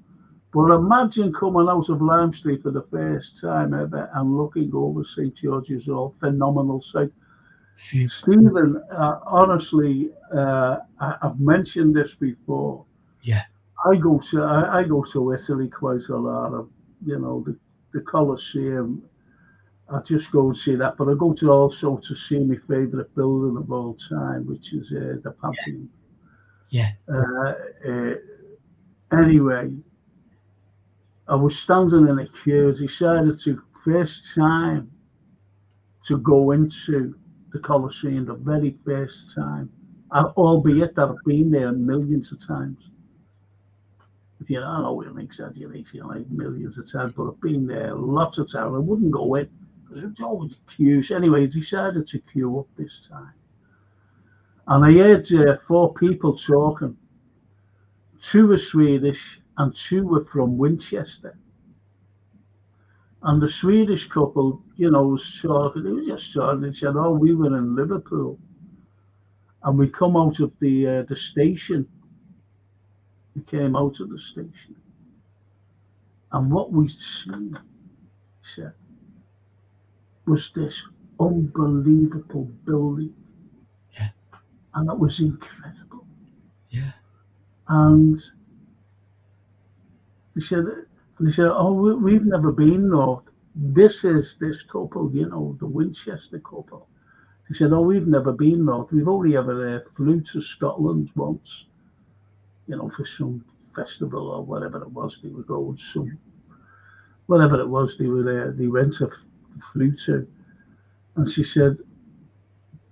[SPEAKER 3] but imagine coming out of Lime Street for the first time ever and looking over St. George's Hall. Phenomenal sight. Stephen, honestly, I've mentioned this before.
[SPEAKER 4] Yeah.
[SPEAKER 3] I go to Italy quite a lot. The Colosseum. I just go and see that, but I go to also to see my favourite building of all time, which is the Pantheon.
[SPEAKER 4] Yeah.
[SPEAKER 3] Anyway, I was standing in a queue. Decided to first time to go into the Colosseum, the very first time, albeit that I've been there millions of times. If you don't know, an exaggeration, like millions of times, but I've been there lots of times. I wouldn't go in because it's always queues. Anyway, I decided to queue up this time. And I heard 4 people talking. 2 were Swedish and 2 were from Winchester. And the Swedish couple, was talking. They were just talking. They said, "Oh, we were in Liverpool, and we come out of the station. We came out of the station, and what we seen," he said, "was this unbelievable building,
[SPEAKER 4] yeah,
[SPEAKER 3] and it was incredible."
[SPEAKER 4] Yeah,
[SPEAKER 3] and they said, "Oh, we've never been north. This is this couple, the Winchester couple." They said, "Oh, we've never been north. We've only ever flew to Scotland once, for some festival or whatever it was. They were going whatever it was. They were there. They went to flew to." And she said,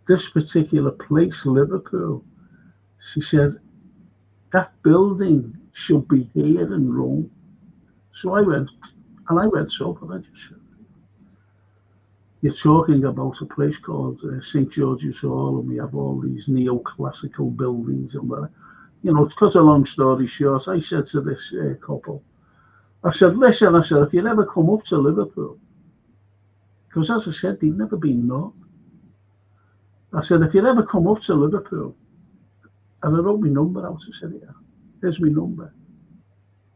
[SPEAKER 3] "This particular place, Liverpool," she said, "that building should be here in Rome." So I went up and I just said, "You're talking about a place called St. George's Hall, and we have all these neoclassical buildings and whatever." To cut a long story short, I said to this couple, I said, "Listen," I said, "if you ever come up to Liverpool," because as I said, they'd never been north. I said, "if you ever come up to Liverpool," and I wrote my number out, I said, "Yeah, here's my number.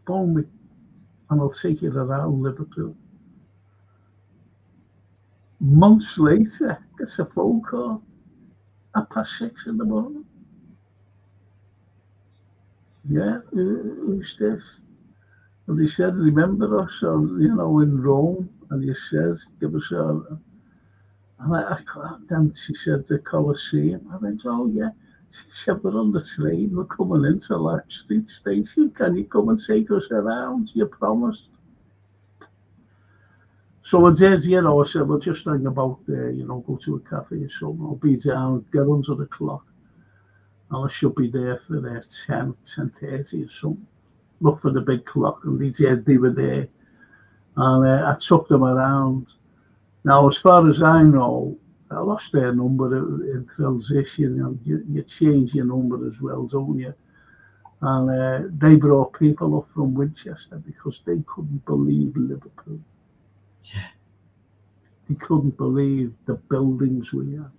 [SPEAKER 3] Phone me, and I'll take you around Liverpool." Months later, gets a phone call at 6:30 in the morning. "Yeah, who's this?" And he said, "Remember us, in Rome?" And he said, "Give us a..." And I then she said, "The Colosseum." I went, "Oh, yeah." She said, "We're on the train. We're coming into Lime Street Station. Can you come and take us around? You promised." So I did, I said, "We'll just hang about there, go to a cafe or something. I'll be down, get under the clock. And I should be there for 10:30 or something." Look for the big clock, and they were there. And I took them around. Now, as far as I know, I lost their number in transition. You change your number as well, don't you? And they brought people up from Winchester because they couldn't believe Liverpool.
[SPEAKER 4] Yeah.
[SPEAKER 3] They couldn't believe the buildings we had.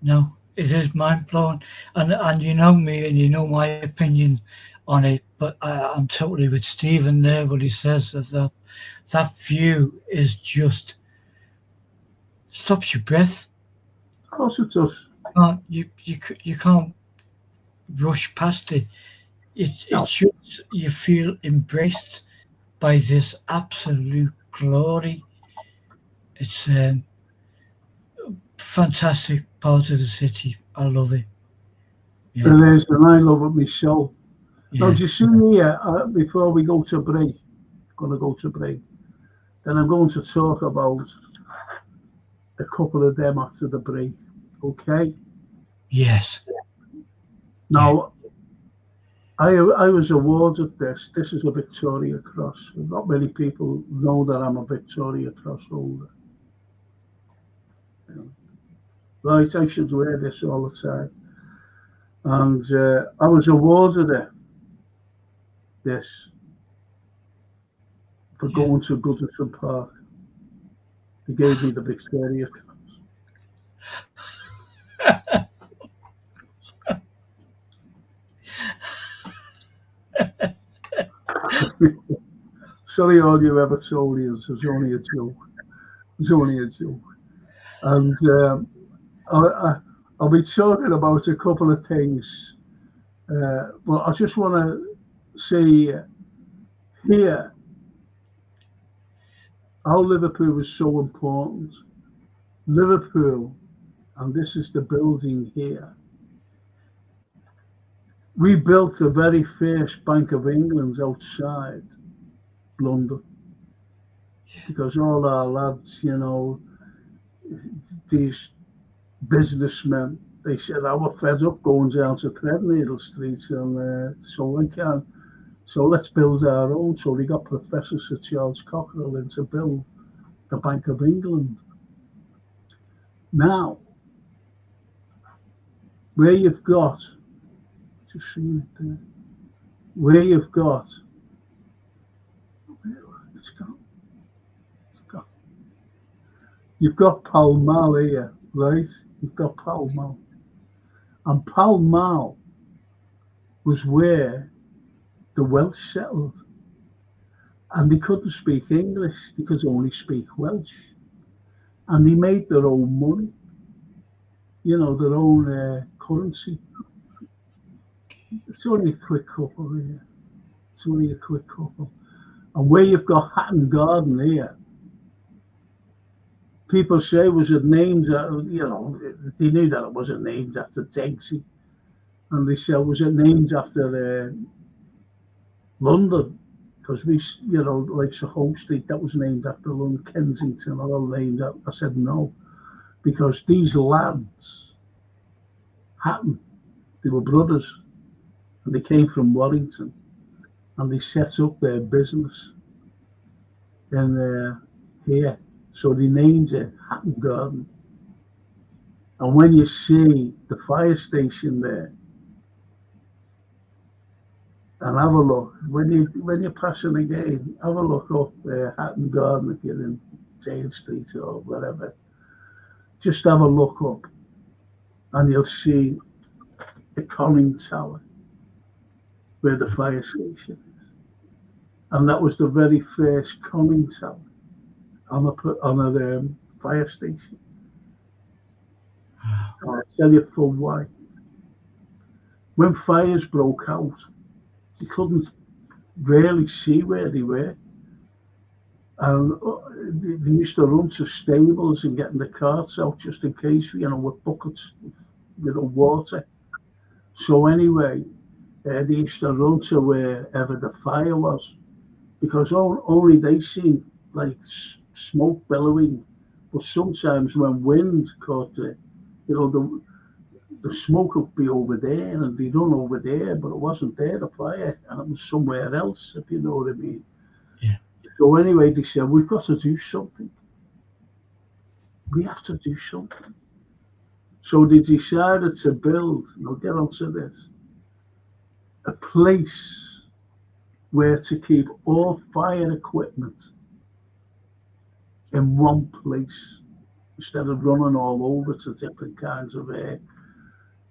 [SPEAKER 4] No, it is mind-blowing. And you know me, and you know my opinion on it, but I'm totally with Stephen there. What he says is that view is just stops your breath.
[SPEAKER 3] Of course it does.
[SPEAKER 4] You can't rush past it. It's just, you feel embraced by this absolute glory. It's a fantastic part of the city. I love it.
[SPEAKER 3] Yeah. It is, and I love it myself.
[SPEAKER 4] Yeah.
[SPEAKER 3] Now, do you see me before we go to break? Going to go to break. Then I'm going to talk about a couple of them after the break. Okay?
[SPEAKER 4] Yes.
[SPEAKER 3] Now, I was awarded this. This is a Victoria Cross. Not many people know that I'm a Victoria Cross holder. Right, I should wear this all the time. And I was awarded this for going to Goodison Park. They gave me the Victoria Cross. Sorry, all you ever told you it was only a joke. It was only a joke. And I'll be talking about a couple of things. But I just want to say here how Liverpool was so important. Liverpool, and this is the building here. We built the very first Bank of England outside London because all our lads, you know, these businessmen, they said, I was fed up going down to Threadneedle Street and so let's build our own. So they got Professor Sir Charles Cockerell in to build the Bank of England. Now, where you've got, just seeing it there, where you've got, it's gone. You've got Pall Mall here, right? You've got Pall Mall. And Pall Mall was where the Welsh settled. And they couldn't speak English, they could only speak Welsh. And they made their own money, you know, their own currency. It's only a quick couple here. It's only a quick couple. And where you've got Hatton Garden here, people say, was it named, you know, they knew that it wasn't named after Degsy. And they said, was it named after London? Because we, you know, like Soho Street, that was named after London, Kensington, all named after. I said no, because these lads, Hatton, they were brothers, and they came from Warrington, and they set up their business in here. So they named it Hatton Garden. And when you see the fire station there, and have a look, when you're passing again, have a look up Hatton Garden if you're in Dale Street or whatever. Just have a look up, and you'll see the conning tower where the fire station is. And that was the very first conning tower on a fire station. I'll tell you for why. When fires broke out, they couldn't really see where they were. And they used to run to stables and getting the carts out just in case, you know, with buckets, you know, water. So anyway, they used to run to wherever the fire was, because only they seen like smoke billowing. But sometimes when wind caught it, you know, the smoke would be over there, and they'd run over there, but it wasn't there, the fire, and it was somewhere else, if you know what I mean.
[SPEAKER 4] Yeah.
[SPEAKER 3] So anyway, they said, we've got to do something. We have to do something. So they decided to build, and I'll get onto this, a place where to keep all fire equipment in one place, instead of running all over to different kinds of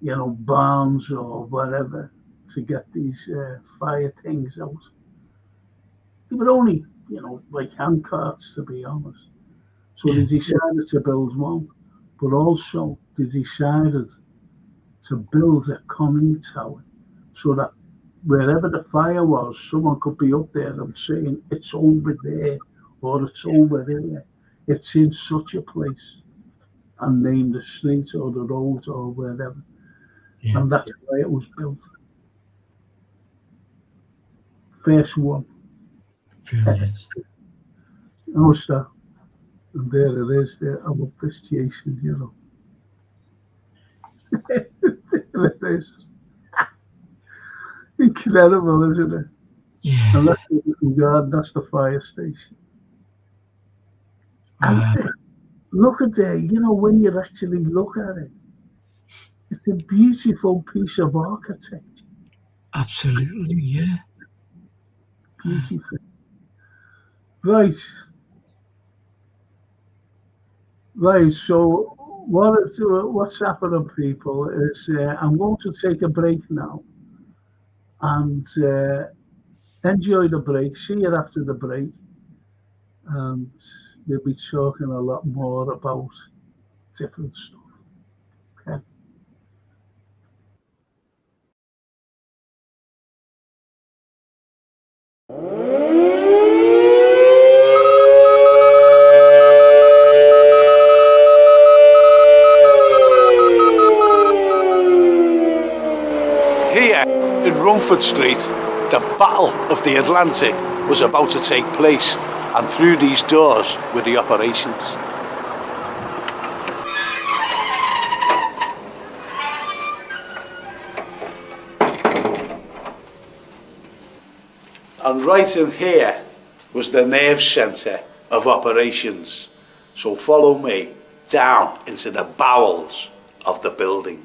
[SPEAKER 3] you know, barns or whatever to get these fire things out. They were only, you know, like hand carts, to be honest. So they decided to build one, but also they decided to build a conning tower so that wherever the fire was, someone could be up there and saying, it's over there, or it's over there. It's in such a place, and name the street or the road or wherever. Yeah. And that's why it was built. First one.
[SPEAKER 4] Brilliant.
[SPEAKER 3] How's that? And there it is there. I love this Jason, you know. There it is. Incredible, isn't it?
[SPEAKER 4] Yeah.
[SPEAKER 3] And that's the garden, that's the fire station. And look at there, you know, when you actually look at it, it's a beautiful piece of architecture.
[SPEAKER 4] Absolutely, yeah.
[SPEAKER 3] Beautiful. Right. So what's happening, people, is I'm going to take a break now. and enjoy the break. See you after the break, and we'll be talking a lot more about different stuff. Okay.
[SPEAKER 1] Here in Rumford Street, the Battle of the Atlantic was about to take place, and through these doors were the operations. And right in here was the nerve centre of operations. So follow me down into the bowels of the building.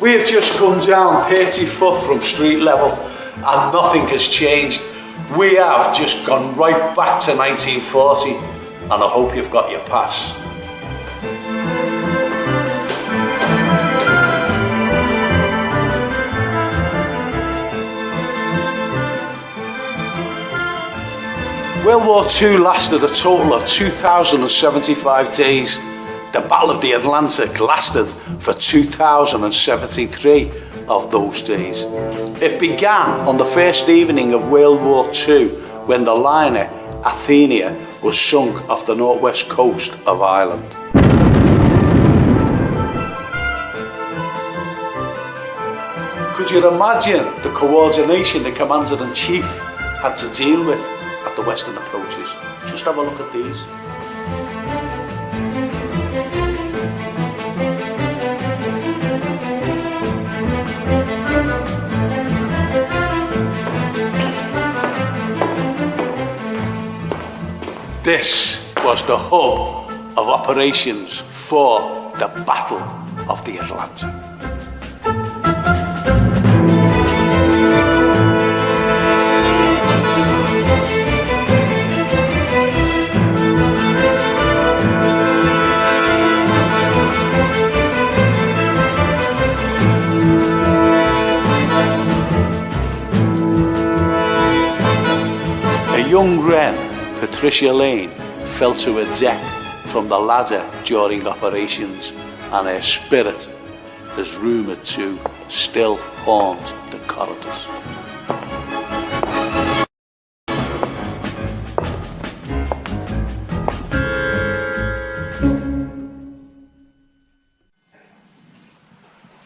[SPEAKER 1] We have just come down 30 foot from street level and nothing has changed. We have just gone right back to 1940, and I hope you've got your pass. World War II lasted a total of 2,075 days. The Battle of the Atlantic lasted for 2,073 of those days. It began on the first evening of World War II when the liner Athenia was sunk off the northwest coast of Ireland. Could you imagine the coordination the Commander-in-Chief had to deal with at the western approaches? Just have a look at these. This was the hub of operations for the Battle of the Atlantic. A young wren, Patricia Lane, fell to her death from the ladder during operations, and her spirit is rumoured to still haunt the corridors.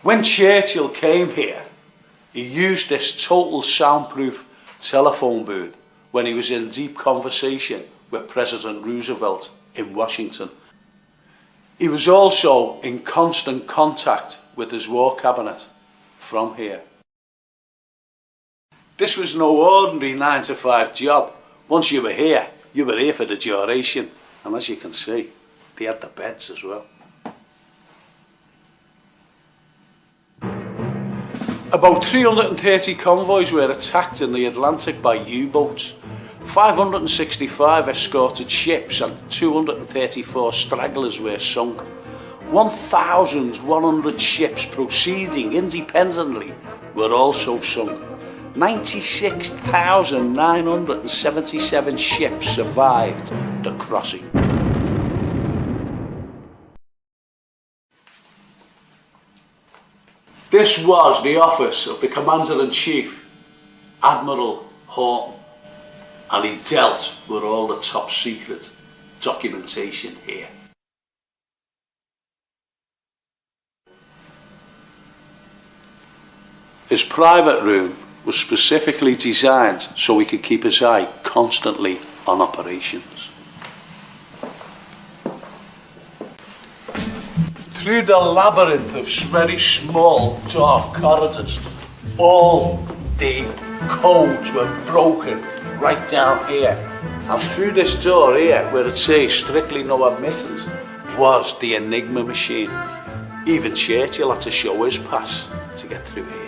[SPEAKER 1] When Churchill came here, he used this total soundproof telephone booth when he was in deep conversation with President Roosevelt in Washington. He was also in constant contact with his war cabinet from here. This was no ordinary 9-to-5 job. Once you were here for the duration. And as you can see, they had the beds as well. About 330 convoys were attacked in the Atlantic by U-boats. 565 escorted ships and 234 stragglers were sunk. 1,100 ships proceeding independently were also sunk. 96,977 ships survived the crossing. This was the office of the Commander-in-Chief, Admiral Horton, and he dealt with all the top secret documentation here. His private room was specifically designed so he could keep his eye constantly on operations. Through the labyrinth of very small, dark corridors, all the codes were broken right down here. And through this door here, where it says strictly no admittance, was the Enigma machine. Even Churchill had to show his pass to get through here.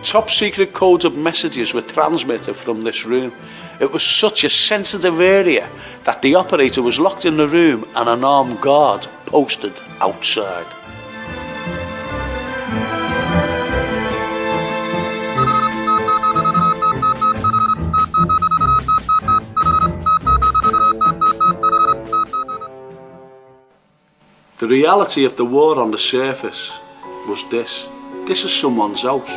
[SPEAKER 1] Top secret codes of messages were transmitted from this room. It was such a sensitive area that the operator was locked in the room and an armed guard posted outside. The reality of the war on the surface was this. This is someone's house,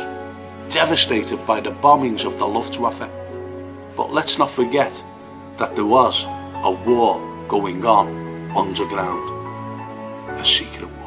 [SPEAKER 1] devastated by the bombings of the Luftwaffe. But let's not forget that there was a war going on underground, a secret war.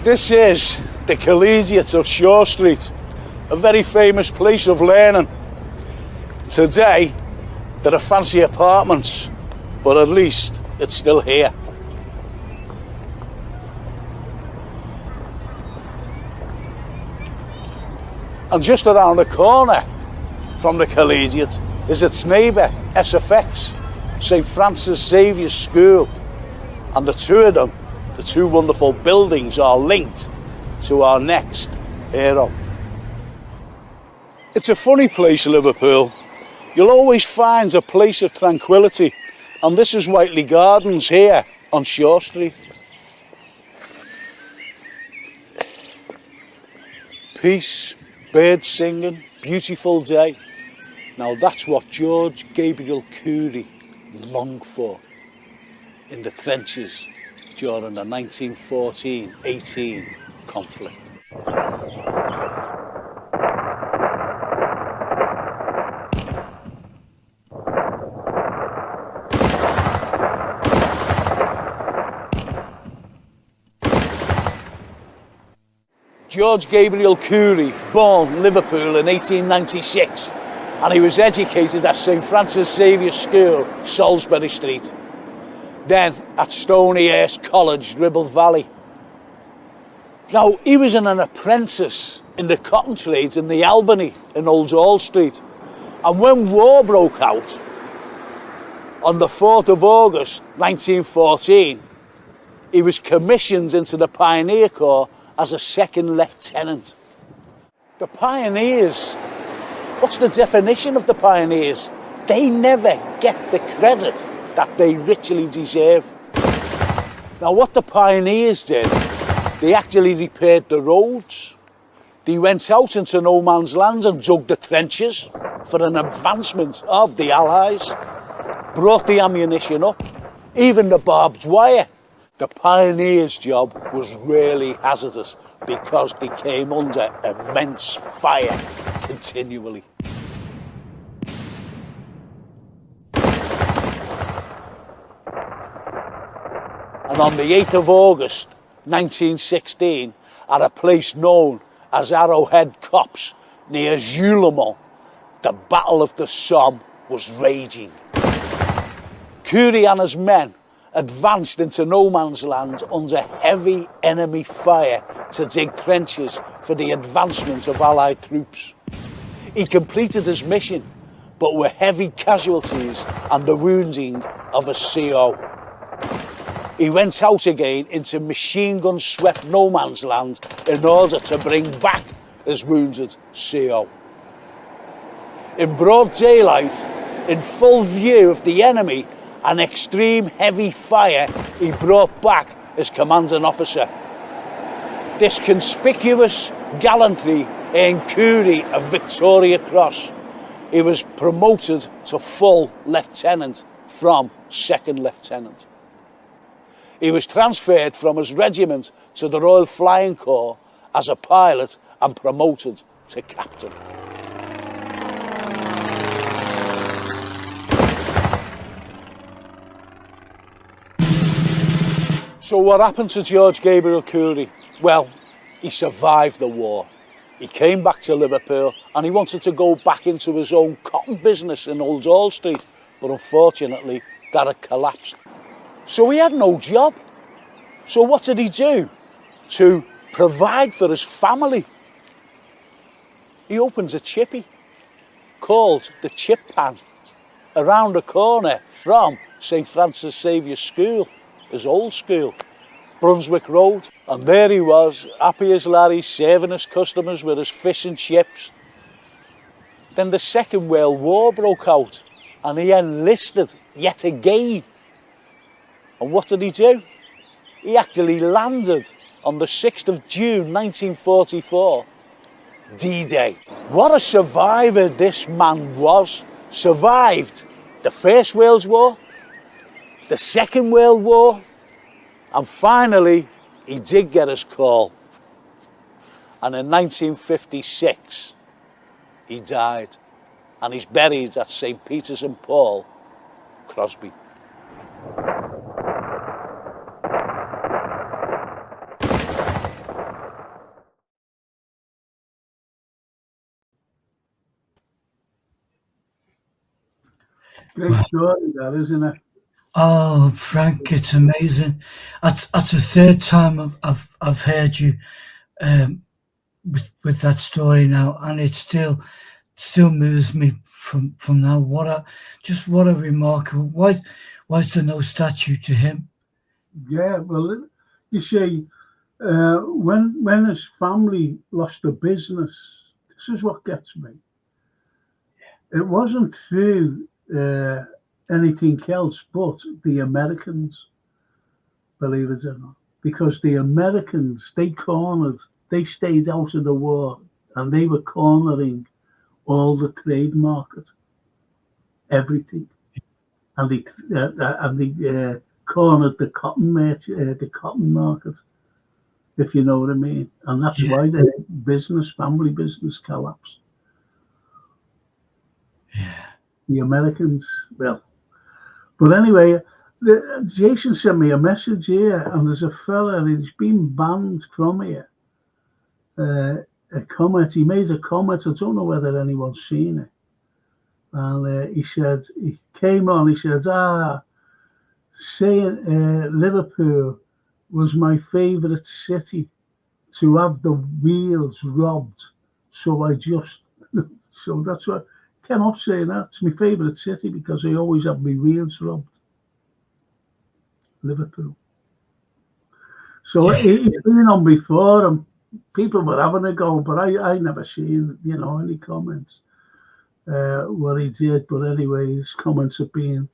[SPEAKER 1] This is the Collegiate of Shaw Street, a very famous place of learning. Today, there are fancy apartments, but at least it's still here. And just around the corner from the Collegiate is its neighbour, SFX, St Francis Xavier's School. And the two of them, the two wonderful buildings, are linked to our next hero. It's a funny place, Liverpool. You'll always find a place of tranquility, and this is Whiteley Gardens here on Shaw Street. Peace, birds singing, beautiful day. Now that's what George Gabriel Curie longed for in the trenches during the 1914-18 conflict. George Gabriel Curie, born Liverpool in 1896, and he was educated at St Francis Xavier's School, Salisbury Street. Then at Stonyhurst College, Ribble Valley. Now, he was an apprentice in the cotton trades in the Albany in Old Hall Street. And when war broke out, on the 4th of August 1914, he was commissioned into the Pioneer Corps as a second lieutenant. The Pioneers, what's the definition of the Pioneers? They never get the credit that they richly deserve. Now what the Pioneers did, they actually repaired the roads. They went out into no man's land and dug the trenches for an advancement of the Allies, brought the ammunition up, even the barbed wire. The Pioneers' job was really hazardous because they came under immense fire continually. And on the 8th of August 1916, at a place known as Arrowhead Copse near Julemont, the Battle of the Somme was raging. Curie and his men advanced into no man's land under heavy enemy fire to dig trenches for the advancement of Allied troops. He completed his mission, but with heavy casualties and the wounding of a CO. He went out again into machine gun swept no man's land in order to bring back his wounded CO. In broad daylight, in full view of the enemy and extreme heavy fire, he brought back his commanding officer. This conspicuous gallantry earned Curie a Victoria Cross. He was promoted to full lieutenant from second lieutenant. He was transferred from his regiment to the Royal Flying Corps as a pilot and promoted to captain. So what happened to George Gabriel Cooley? Well, he survived the war. He came back to Liverpool and he wanted to go back into his own cotton business in Old Hall Street, but unfortunately that had collapsed. So he had no job. So what did he do to provide for his family? He opens a chippy called the Chip Pan around the corner from St Francis Saviour's School, his old school, Brunswick Road. And there he was, happy as Larry, serving his customers with his fish and chips. Then the Second World War broke out and he enlisted yet again. And what did he do? He actually landed on the 6th of June 1944, D-Day. What a survivor this man was. Survived the First World War, the Second World War, and finally he did get his call. And in 1956 he died, and he's buried at St Peter's and Paul, Crosby.
[SPEAKER 3] Great story, that, isn't it?
[SPEAKER 4] Oh, Frank, it's amazing. That's the third time I've heard you with that story now, and it still moves me from now. What a remarkable. Why is there no statue to him?
[SPEAKER 3] Yeah, well, you see, when his family lost their business, this is what gets me. It wasn't through anything else but the Americans, believe it or not, because the Americans, they stayed out of the war, and they were cornering all the trade market, everything, and they cornered the cotton market, if you know what I mean, and that's why the family business collapsed.
[SPEAKER 4] Yeah.
[SPEAKER 3] The Americans, well, but anyway, Jason sent me a message here, and there's a fella, he's been banned from here. A comment, he made a comment, I don't know whether anyone's seen it. And he said, he came on, he said, saying Liverpool was my favourite city to have the wheels robbed. So so that's what, I cannot say that. It's my favourite city because I always have my wheels robbed. Liverpool. So he's been on before, and people were having a go, but I never seen, any comments what he did. But anyway, his comments have been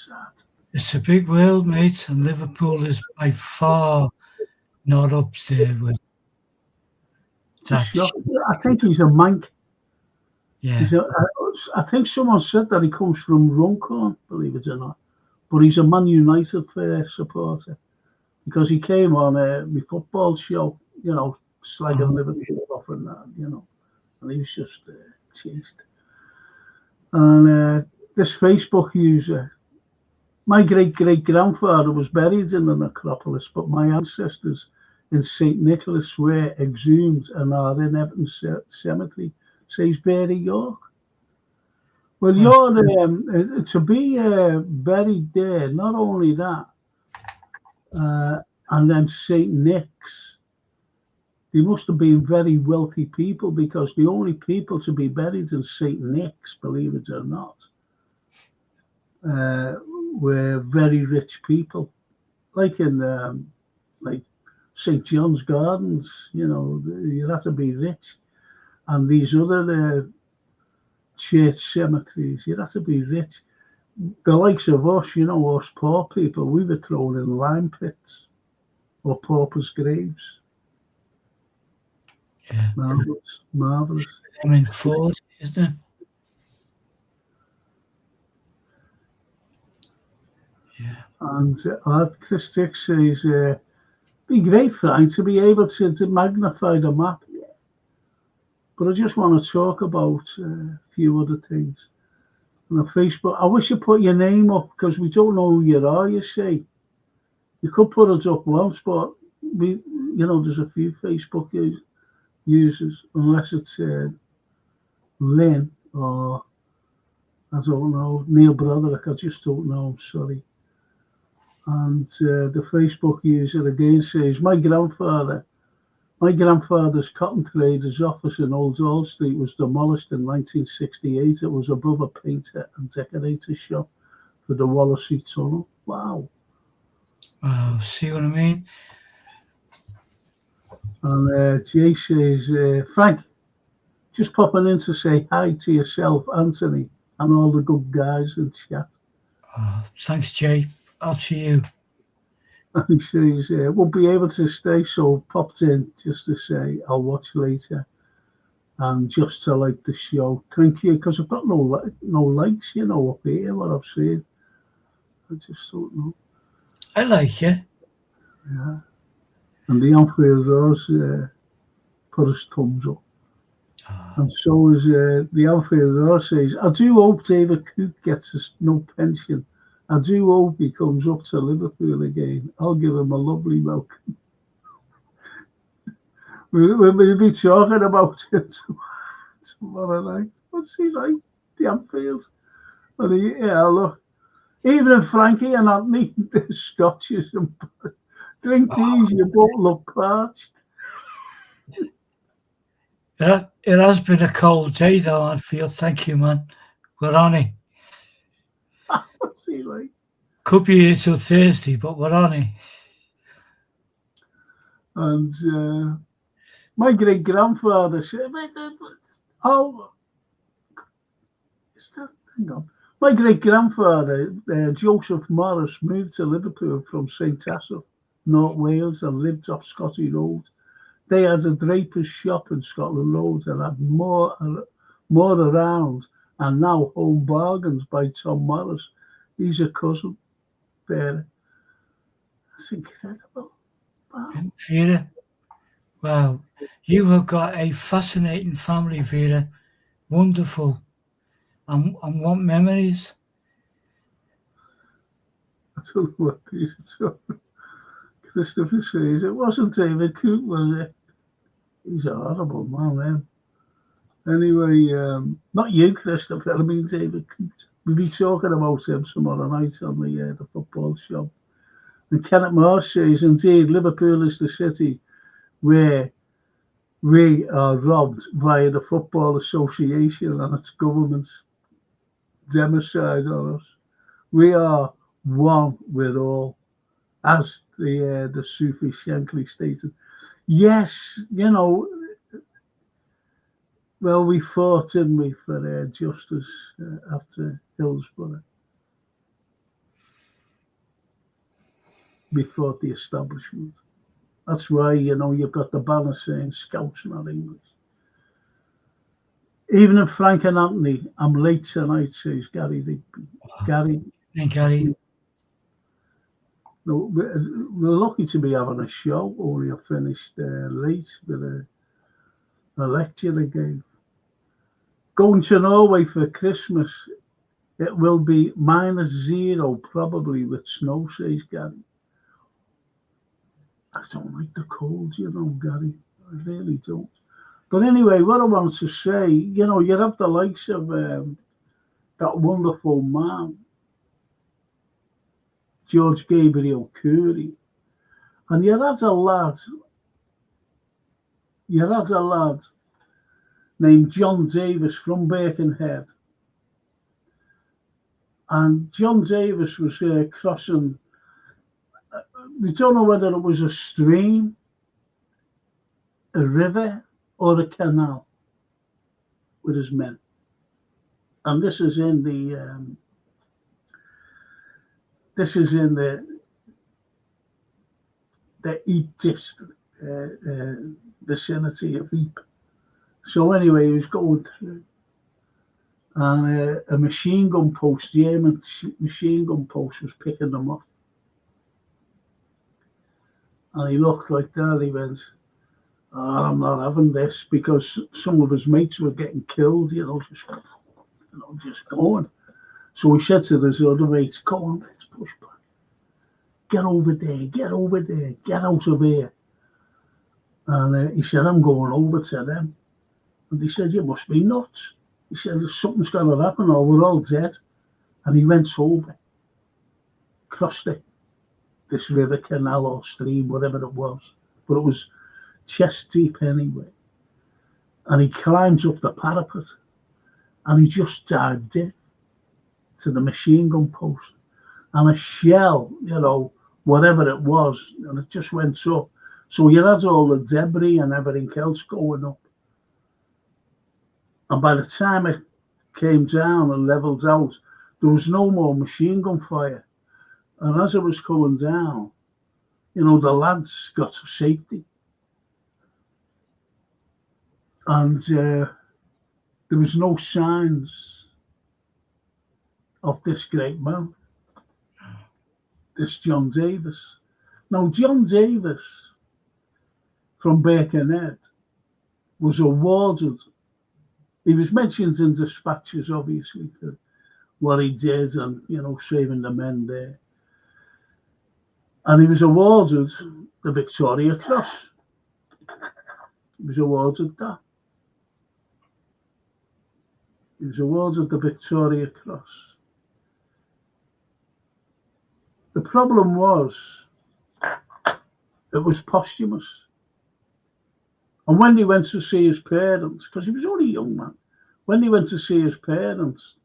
[SPEAKER 3] sad.
[SPEAKER 4] It's a big world, mate, and Liverpool is by far not up there with that.
[SPEAKER 3] I think he's a Manc.
[SPEAKER 4] Yeah.
[SPEAKER 3] I think someone said that he comes from Runcorn, believe it or not, but he's a Man United supporter because he came on my football show, slagging Liverpool off and that, and he was just teased. And this Facebook user, my great-great-grandfather was buried in the necropolis, but my ancestors in St. Nicholas were exhumed and are in Everton Cemetery, says Barry York. Well, you're to be buried there, not only that, and then St. Nick's, they must have been very wealthy people, because the only people to be buried in St. Nick's, believe it or not, were very rich people, like in like St. John's Gardens. You had to be rich, and these other church cemeteries, you had to be rich. The likes of us, us poor people, we were thrown in lime pits or paupers' graves.
[SPEAKER 4] Yeah.
[SPEAKER 3] Marvelous.
[SPEAKER 4] I mean, Ford, isn't it? Yeah.
[SPEAKER 3] And Chris Tick says be great, Frank, to be able to magnify the map. Yeah. But I just want to talk about a few other things. On Facebook, I wish you put your name up because we don't know who you are, you see. You could put it up once, but there's a few Facebook users, unless it's Lynn or I don't know, Neil Broderick, I just don't know, I'm sorry. And the Facebook user again says, my grandfather's cotton trader's office in Old Hall Street was demolished in 1968. It was above a painter and decorator shop for the Wallasey Tunnel. Wow.
[SPEAKER 4] Wow, see what I mean?
[SPEAKER 3] And Jay says, Frank, just popping in to say hi to yourself, Anthony, and all the good guys in chat.
[SPEAKER 4] Thanks, Jay. I'll see you.
[SPEAKER 3] And he says, won't be able to stay, so popped in just to say I'll watch later and just to like the show. Thank you, because I've got no likes, up here, what I've seen. I just don't know.
[SPEAKER 4] I like you.
[SPEAKER 3] Yeah. And the Anfield Rose put his thumbs up. And so is the Anfield Rose says, I do hope David Cook gets no pension. I do hope he comes up to Liverpool again. I'll give him a lovely welcome. We'll be talking about it tomorrow night. What's he like? The Anfield. And look, even if Frankie and Anthony, the Scotches, and drink these, you both look parched.
[SPEAKER 4] It has been a cold day, though, Anfield. Thank you, man. We're on it.
[SPEAKER 3] What's he like?
[SPEAKER 4] Could be here till Thursday, but we're on it.
[SPEAKER 3] And my great grandfather said, hang on. My great grandfather, Joseph Morris, moved to Liverpool from St. Asaph, North Wales, and lived off Scotty Road. They had a draper's shop in Scotland Road and had more around, and now Home Bargains by Tom Morris. He's a cousin there. That's incredible. Wow.
[SPEAKER 4] Vera, wow. You have got a fascinating family, Vera. Wonderful. And what memories?
[SPEAKER 3] I don't know what these are. Christopher says, it wasn't David Cook, was it? He's a horrible man, Anyway, not you, Christopher, I mean David Cook. We'll be talking about him tomorrow night on the football show. And Kenneth Marsh says, indeed, Liverpool is the city where we are robbed via the Football Association and its government's democide on us. We are one with all, as the Sufi Shankly stated. Yes, well, we fought, didn't we, for justice after Hillsborough. We fought the establishment. That's why, you've got the banner saying Scouts, not English. Even if Frank and Anthony, I'm late tonight, says Gary Digby. Gary.
[SPEAKER 4] Hey, Gary.
[SPEAKER 3] No, we're lucky to be having a show, only I finished late with a lecture I gave. Going to Norway for Christmas, it will be -0, probably with snow, says Gary. I don't like the cold, Gary. I really don't. But anyway, what I wanted to say, you have the likes of that wonderful man, George Gabriel Curry, and you had a lad named John Davis from Birkenhead. And John Davis was crossing, we don't know whether it was a stream, a river, or a canal with his men. And this is in the Ypres district, vicinity of Ypres. So anyway, he was going through, and a machine gun post, German machine gun post, was picking them off. And he looked like that. He went, oh, I'm not having this, because some of his mates were getting killed, just going. So he said to his other mates, go on, let's push back. Get over there, get over there, get out of here. And he said, I'm going over to them. And he said, you must be nuts. He said, something's going to happen or we're all dead. And he went over, crossed this river, canal or stream, whatever it was. But it was chest deep anyway. And he climbs up the parapet and he just dived in to the machine gun post. And a shell, whatever it was, and it just went up. So you had all the debris and everything else going up. And by the time it came down and leveled out, there was no more machine gun fire. And as it was coming down, the lads got to safety. And there was no signs of this great man, this John Davis. Now, John Davis from Birkenhead was awarded, he was mentioned in dispatches, obviously, for what he did and, saving the men there. And he was awarded the Victoria Cross. He was awarded that. He was awarded the Victoria Cross. The problem was, it was posthumous. And when he went to see his parents, because he was only a young man, when he went to see his parents,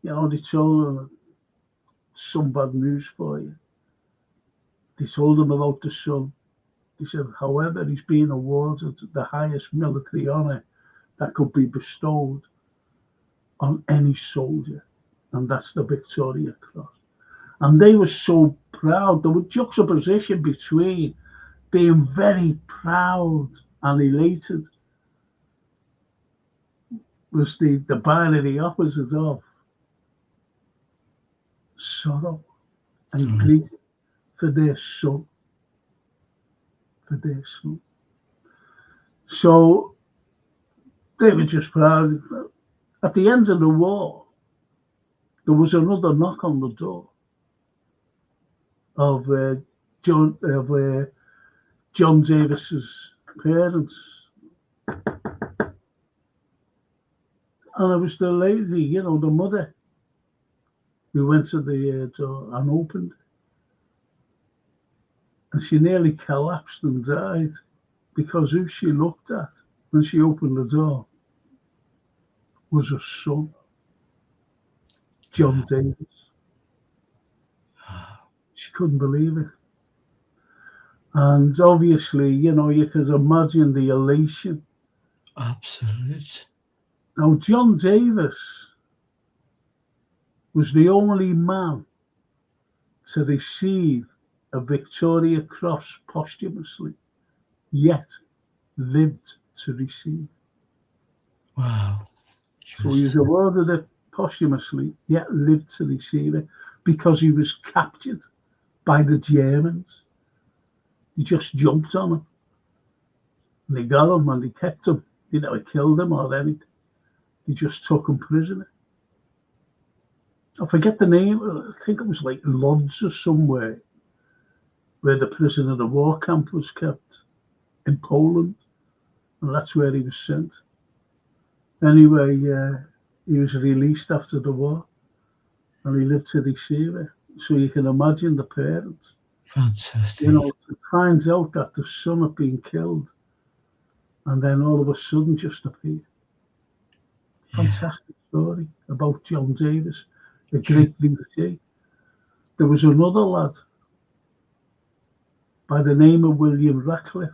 [SPEAKER 3] they told him, some bad news for you. They told him about the son. They said, however, he's been awarded the highest military honour that could be bestowed on any soldier, and that's the Victoria Cross. And they were so proud. There was juxtaposition between being very proud and elated was the binary opposite of sorrow and grief for their son. For their son. So they were just proud. At the end of the war, there was another knock on the door of John Davis's parents. And it was the lady, the mother, who went to the door and opened. And she nearly collapsed and died because who she looked at when she opened the door was her son, John Davis. She couldn't believe it. And obviously, you could imagine the elation.
[SPEAKER 4] Absolute.
[SPEAKER 3] Now, John Davis was the only man to receive a Victoria Cross posthumously, yet lived to receive.
[SPEAKER 4] Wow.
[SPEAKER 3] So he was awarded it posthumously, yet lived to receive it because he was captured by the Germans. They just jumped on him. And they got him and they kept him. They never killed him or anything. They just took him prisoner. I forget the name. I think it was like Lodz or somewhere, where the prisoner of war camp was kept in Poland. And that's where he was sent. Anyway, he was released after the war. And he lived to receive it. So you can imagine the parents.
[SPEAKER 4] Fantastic.
[SPEAKER 3] To find out that the son had been killed and then all of a sudden just appeared. Fantastic story about John Davis, a great VC. There was another lad by the name of William Ratcliffe.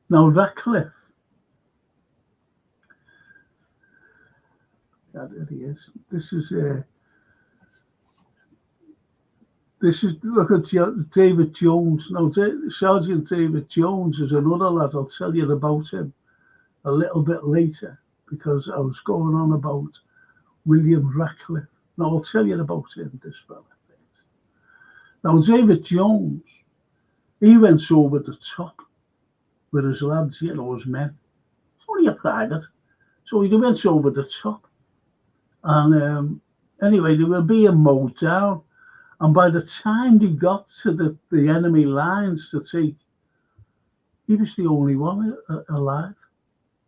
[SPEAKER 3] Now, Ratcliffe, there he is. This is, look at David Jones. Now, Sergeant David Jones is another lad. I'll tell you about him a little bit later because I was going on about William Ratcliffe. Now, I'll tell you about him, this fella. Now, David Jones He went over the top with his lads, you know, his men. It's only a private. So he went over the top. And anyway, they were being mowed down. And by the time they got to the enemy lines to take, he was the only one alive.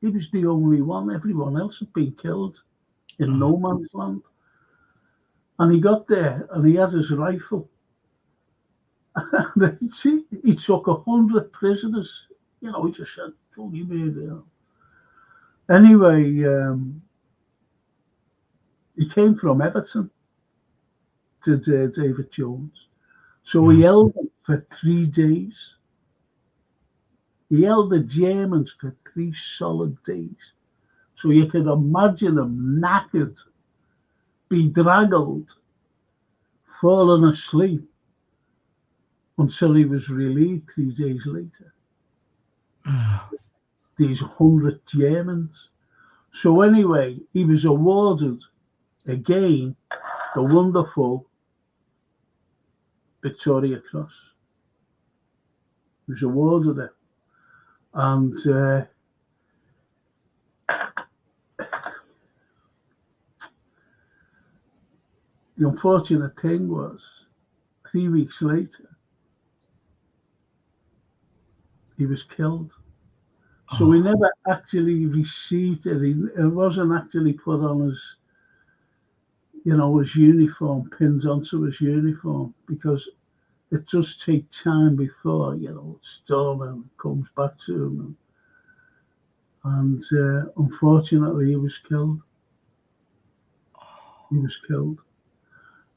[SPEAKER 3] He was the only one. Everyone else had been killed in no man's land. And he got there and he had his rifle. And he took 100 prisoners. You know, he just said, "Don't you be there." Anyway, he came from Everton to David Jones. So he held them for 3 days. He held the Germans for 3 solid days. So you could imagine him knackered, bedraggled, falling asleep until he was relieved 3 days later. These 100 Germans. So anyway, he was awarded again the wonderful Victoria Cross. He was awarded it. And the unfortunate thing was, 3 weeks later, he was killed. So he never actually received it. It wasn't actually put on his, you know, his uniform, pinned onto his uniform, because it does take time before, you know, it's done and comes back to him. And unfortunately, he was killed. He was killed.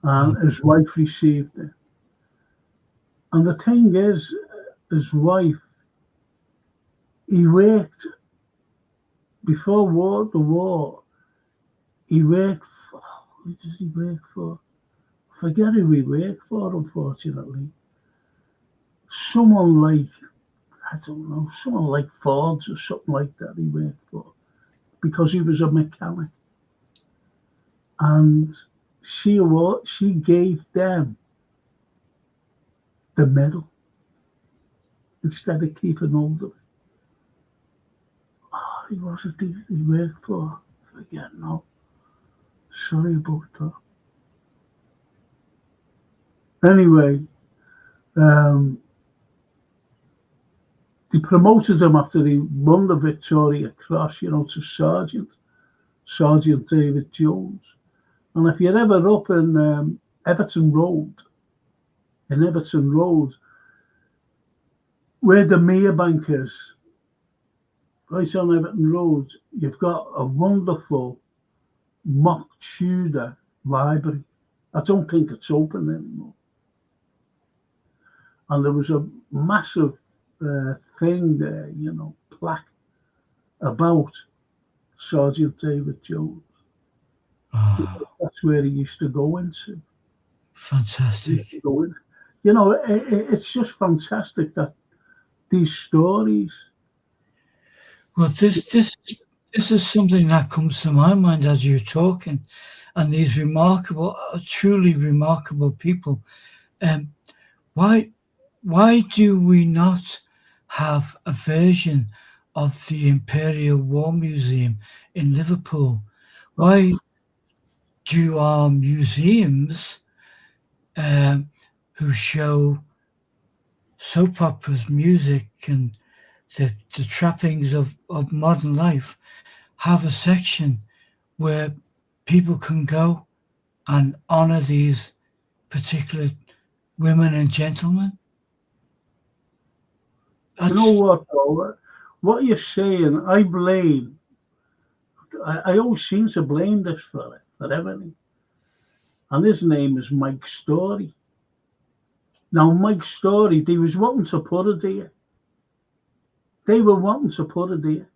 [SPEAKER 3] And his wife received it. And the thing is, his wife, he worked, before the war, he worked for, who does he work for? I forget who he worked for, unfortunately. Someone like, I don't know, someone like Ford's or something like that he worked for, because he was a mechanic. And she gave them the medal instead of keeping hold of it. Oh, he wasn't, he worked for, I forget now. Sorry about that. Anyway, they promoted him after he won the Victoria Cross, you know, to Sergeant David Jones. And if you're ever up in Everton Road, where the Merebank is, right on Everton Road, you've got a wonderful mock Tudor library. I don't think it's open anymore. And there was a massive thing there, you know, plaque about Sergeant David Jones. That's where he used to go into.
[SPEAKER 4] Fantastic.
[SPEAKER 3] You know, it's just fantastic that these stories.
[SPEAKER 4] Well, this is something that comes to my mind as you're talking, and these remarkable, truly remarkable people. Why do we not have a version of the Imperial War Museum in Liverpool? Why do our museums who show soap operas, music, and the trappings of modern life have a section where people can go and honor these particular women and gentlemen?
[SPEAKER 3] You know what, though? What you're saying, I blame. I always seem to blame this fella for everything. And his name is Mike Story. Now, Mike Story, they was wanting to put it there. They were wanting to put it there.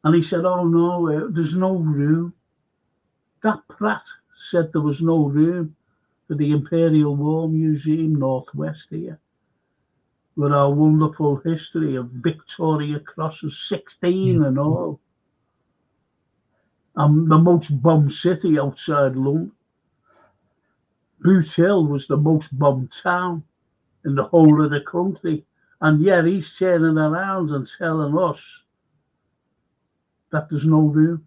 [SPEAKER 3] And he said, "Oh, no, there's no room." That Pratt said there was no room for the Imperial War Museum Northwest here, with our wonderful history of Victoria Crosses, 16 and all. And the most bombed city outside London. Boot Hill was the most bombed town in the whole of the country. And yet he's turning around and telling us that there's no room.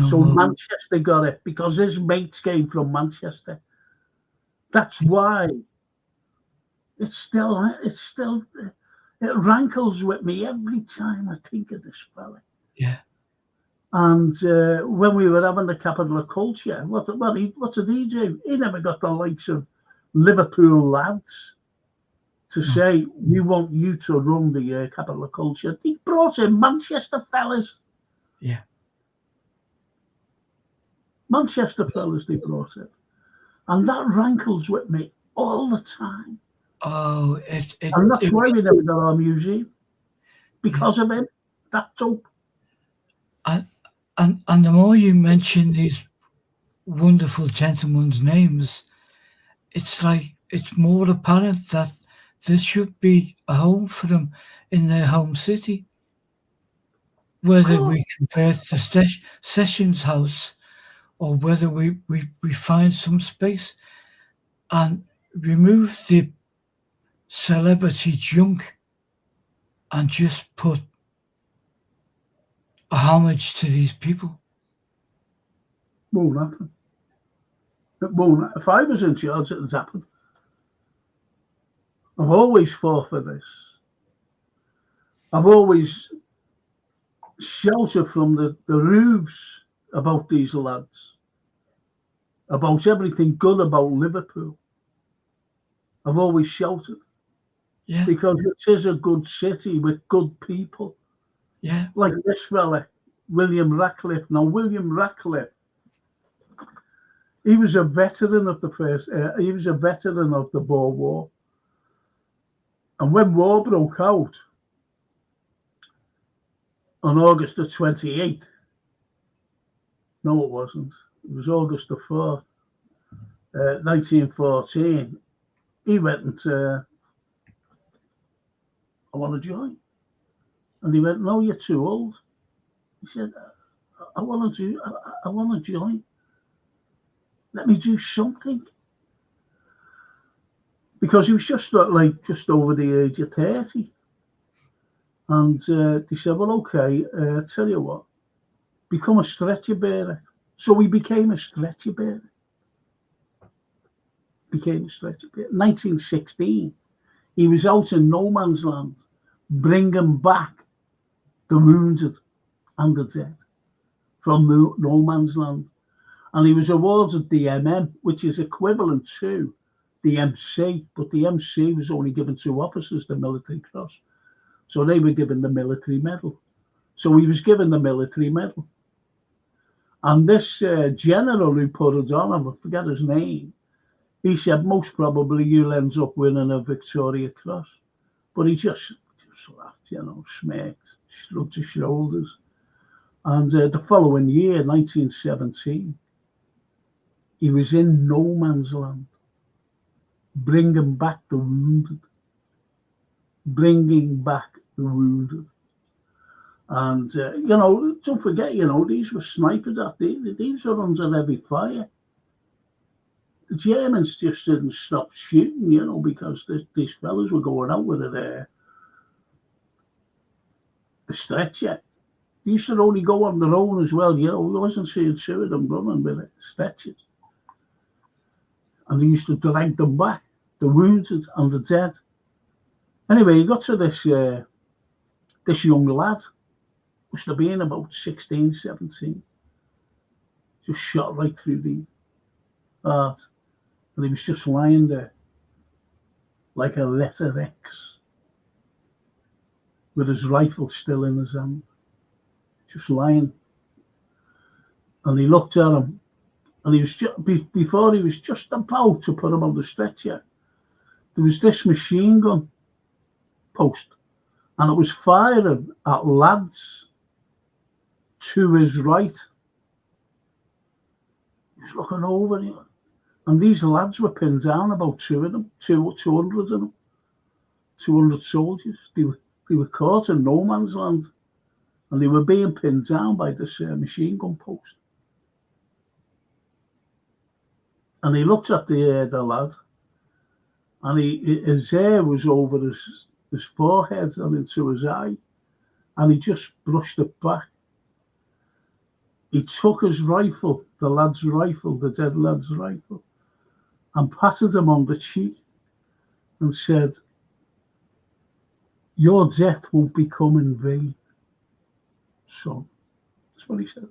[SPEAKER 3] So Manchester got it because his mates came from Manchester. That's why it rankles with me every time I think of this fella.
[SPEAKER 4] Yeah.
[SPEAKER 3] And when we were having the capital of culture, what did he do? He never got the likes of Liverpool lads to say, we want you to run the capital of culture. He brought in Manchester fellas.
[SPEAKER 4] Yeah.
[SPEAKER 3] Manchester fellas they brought in. And that rankles with me all the time.
[SPEAKER 4] Oh,
[SPEAKER 3] and that's why we never got our museum. Because of him. That dope.
[SPEAKER 4] And the more you mention these wonderful gentlemen's names, it's like it's more apparent that there should be a home for them in their home city. Whether we convert the Sessions House or whether we find some space and remove the celebrity junk and just put a homage to these people.
[SPEAKER 3] Won't happen. It won't. If I was in charge, it would happen. I've always fought for this. I've always shouted from the roofs about these lads, about everything good about Liverpool. I've always shouted.
[SPEAKER 4] Yeah.
[SPEAKER 3] Because it is a good city with good people.
[SPEAKER 4] Yeah.
[SPEAKER 3] Like this fella, William Ratcliffe. Now, William Ratcliffe, he was a veteran of he was a veteran of the Boer War. And when war broke out on August the 28th, no, it wasn't. It was August the 4th, 1914. He went and I want to join. And he went, no, you're too old. He said, I want to join. Let me do something. Because he was just over the age of 30. And they said, well, okay, tell you what, become a stretcher bearer. So he became a stretcher bearer. 1916, he was out in no man's land, bringing back the wounded and the dead from no man's land. And he was awarded the MM, which is equivalent to the MC, but the MC was only given to officers, the military cross. So they were given the military medal. So he was given the military medal. And this general who put it on, I forget his name, he said, most probably you'll end up winning a Victoria Cross. But he just laughed, smirked, shrugged his shoulders. And the following year, 1917, he was in no man's land, bringing back the wounded. And, don't forget, these were snipers. These were under heavy fire. The Germans just didn't stop shooting, because these fellas were going out with the stretcher. They used to only go on their own as well, we wasn't seeing two of them running with it, stretchers. And they used to drag them back, the wounded and the dead. Anyway, he got to this young lad, must have been about 16, 17, just shot right through the heart. And he was just lying there like a letter X with his rifle still in his hand, just lying. And he looked at him, and he was before he was just about to put him on the stretcher, there was this machine gun post, and it was firing at lads to his right. He was looking over here. And these lads were pinned down, about 200 of them, 200 soldiers. They were caught in no man's land, and they were being pinned down by this machine gun post. And he looked at the lad, and his hair was over his forehead and into his eye, and he just brushed it back. He took his rifle, the lad's rifle, the dead lad's rifle, and patted him on the cheek and said, "Your death won't become in vain, son." That's what he said.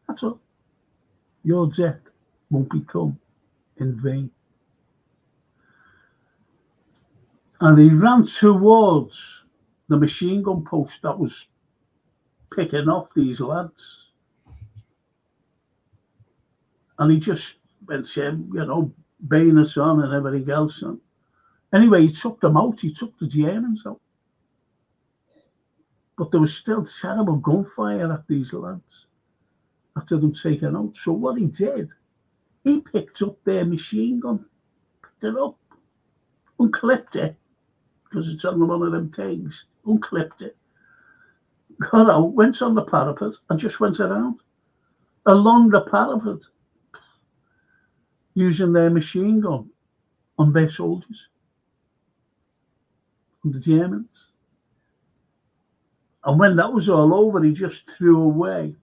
[SPEAKER 3] That's all. Your death won't become in vain. And he ran towards the machine gun post that was picking off these lads. And he just went saying, bayonets on and everything else. And anyway, he took them out. He took the Germans out. But there was still terrible gunfire at these lads after them taken out. So what he did, he picked up their machine gun, picked it up, unclipped it, because it's on one of them kegs, unclipped it, got out, went on the parapet, and just went around along the parapet, using their machine gun on their soldiers, on the Germans. And when that was all over, he just threw away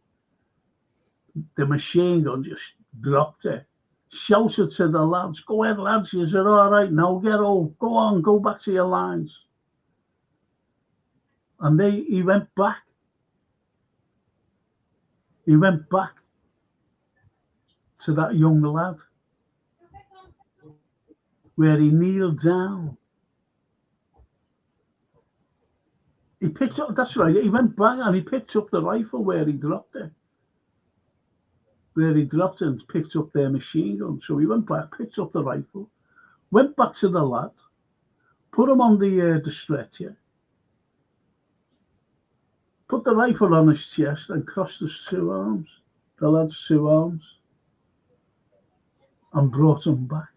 [SPEAKER 3] the machine gun, just dropped it, shouted to the lads, "Go ahead, lads, is it all right now? Get over, go on, go back to your lines." And he went back. He went back to that young lad, where he kneeled down. He picked up, that's right, he went back and he picked up the rifle where he dropped it. Where he dropped it and picked up their machine gun. So he went back, picked up the rifle, went back to the lad, put him on the stretcher, put the rifle on his chest and crossed his two arms, the lad's two arms, and brought him back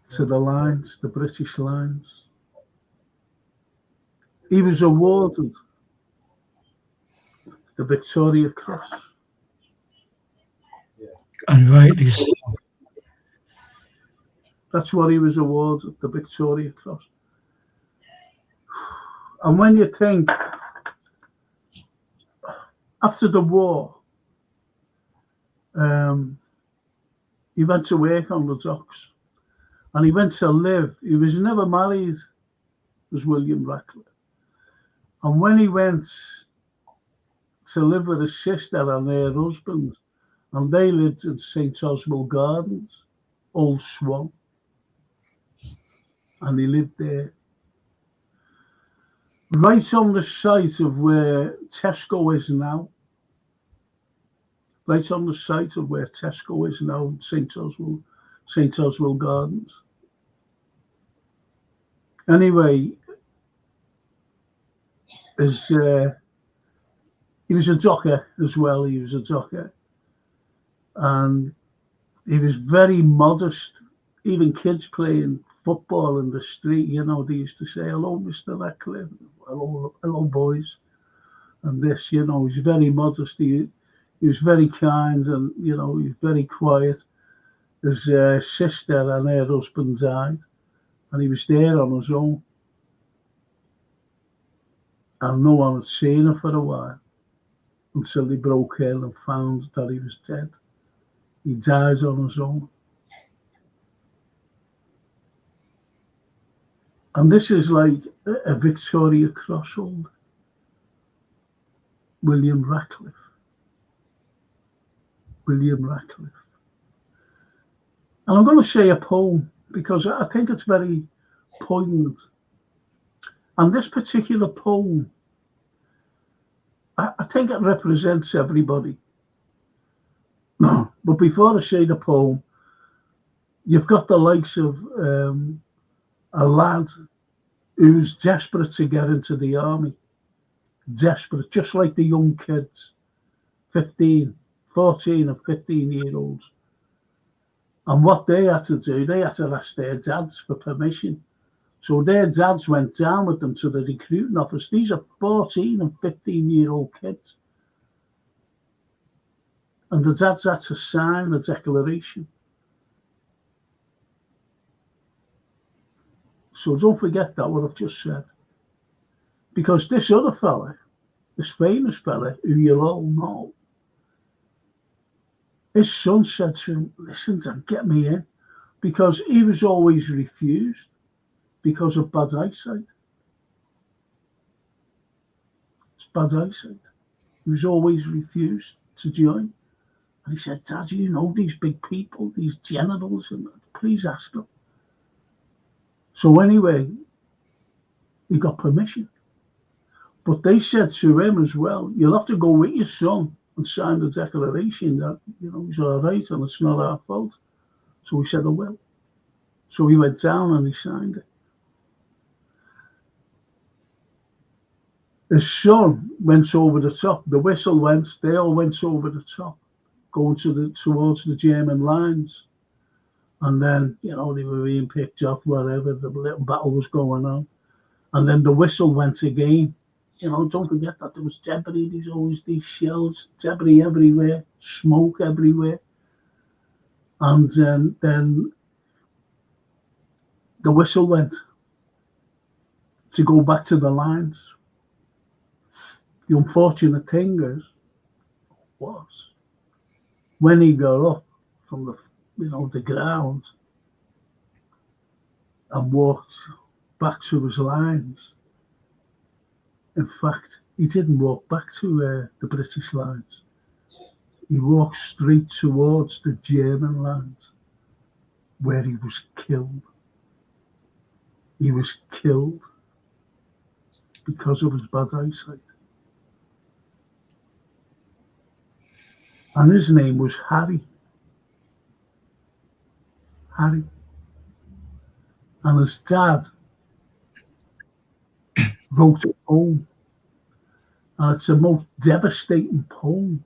[SPEAKER 3] to the lines, the British lines. He was awarded the Victoria Cross.
[SPEAKER 4] And rightly so.
[SPEAKER 3] That's what he was awarded, the Victoria Cross. And when you think, after the war, he went to work on the docks, and he went to live. He was never married as William Ratcliffe. And when he went to live with his sister and her husband, and they lived in St. Oswald Gardens, Old Swan, and he lived there, right on the site of where Tesco is now. Right on the site of where Tesco is now, St. Oswald Gardens. Anyway, he was a docker as well. He was a docker, and he was very modest. Even kids playing football in the street, they used to say, "Hello, Mr. Ratcliffe. Hello, boys." And this, he was very modest. He was very kind, and he was very quiet. His sister and her husband died, and he was there on his own. And no one had seen her for a while until they broke in and found that he was dead. He died on his own. And this is like a Victoria Cross holder, William Ratcliffe. William Ratcliffe. And I'm going to say a poem because I think it's very poignant. And this particular poem, I think it represents everybody. But before I say the poem, you've got the likes of a lad who's desperate to get into the army. Desperate, just like the young kids, 14 and 15-year-olds. And what they had to do, they had to ask their dads for permission. So their dads went down with them to the recruiting office. These are 14 and 15-year-old kids. And the dads had to sign a declaration So don't forget that, what I've just said. Because this other fella, this famous fella, who you'll all know, his son said to him, listen, Dan, get me in. Because he was always refused because of bad eyesight. It's bad eyesight. He was always refused to join. And he said, Dad, you know these big people, these generals, and please ask them. So anyway, he got permission. But they said to him as well, you'll have to go with your son and sign the declaration that, he's all right and it's not our fault. So he said, I will. So he went down and he signed it. His son went over the top. The whistle went, they all went over the top, going towards the German lines. And then, they were being picked off, whatever, the little battle was going on. And then the whistle went again. Don't forget that there was debris, there's always these shells, debris everywhere, smoke everywhere. And then the whistle went to go back to the lines. The unfortunate thing was when he got up from the ground and walked back to his lines. In fact, he didn't walk back to the British lines. He walked straight towards the German lines, where he was killed. He was killed because of his bad eyesight. And his name was Harry. Harry. And his dad wrote a poem. And it's the most devastating poem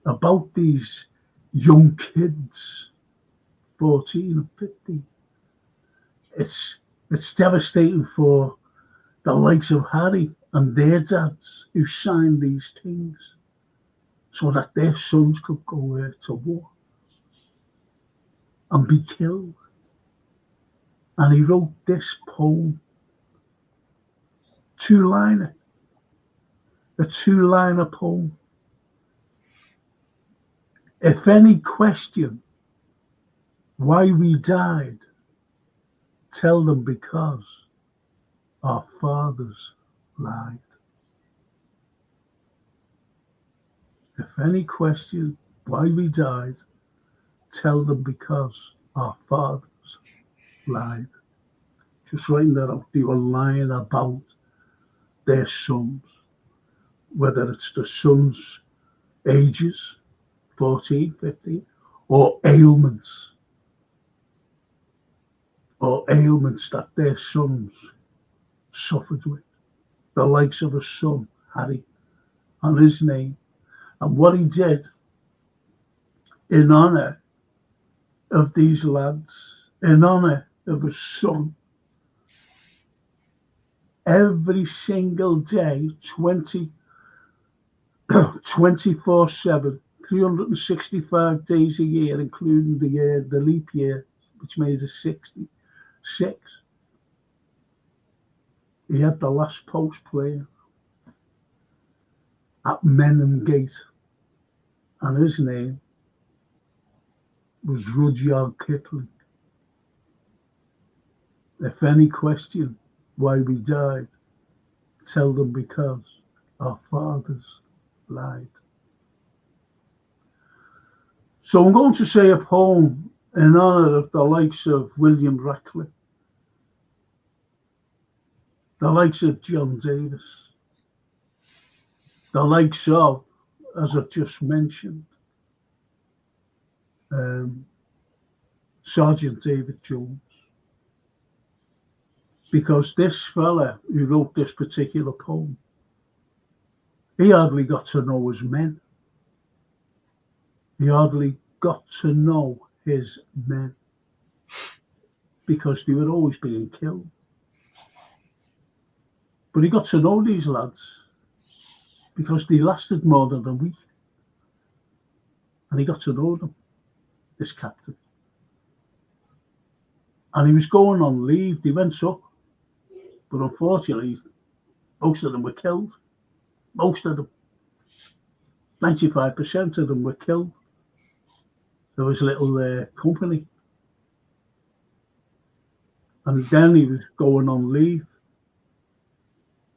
[SPEAKER 3] about these young kids, 14 and 15. It's devastating for the likes of Harry and their dads who signed these things so that their sons could go to war and be killed. And he wrote this poem, a two-liner poem. If any question why we died, tell them because our fathers lied. If any question why we died, tell them because our fathers lied. Just writing that out, they were lying about their sons, whether it's the sons' ages, 14, 15, or ailments that their sons suffered with. The likes of his son, Harry, and his name, and what he did in honour of these lads, in honour of his son. Every single day, 24/7, 365 days a year, including the leap year, which made it 66. He had the last post player at Menham Gate, and his name was Rudyard Kipling. If any question why we died, tell them because our fathers lied. So I'm going to say a poem in honour of the likes of William Radcliffe, the likes of John Davis, the likes of, as I've just mentioned, Sergeant David Jones. Because this fella who wrote this particular poem, he hardly got to know his men. He hardly got to know his men because they were always being killed. But he got to know these lads because they lasted more than a week. And he got to know them, this captain. And he was going on leave. He went up But unfortunately, most of them were killed. Most of them. 95% of them were killed. There was a little company. And then he was going on leave.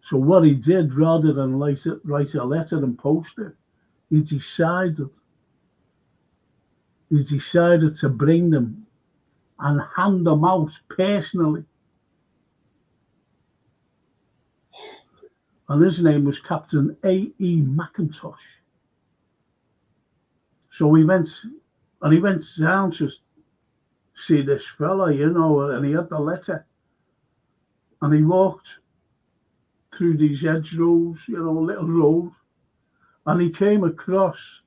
[SPEAKER 3] So what he did, rather than write a letter and post it, he decided to bring them and hand them out personally. And his name was Captain A.E. McIntosh. So he went down to see this fella, and he had the letter. And he walked through these hedgerows, little road, and he came across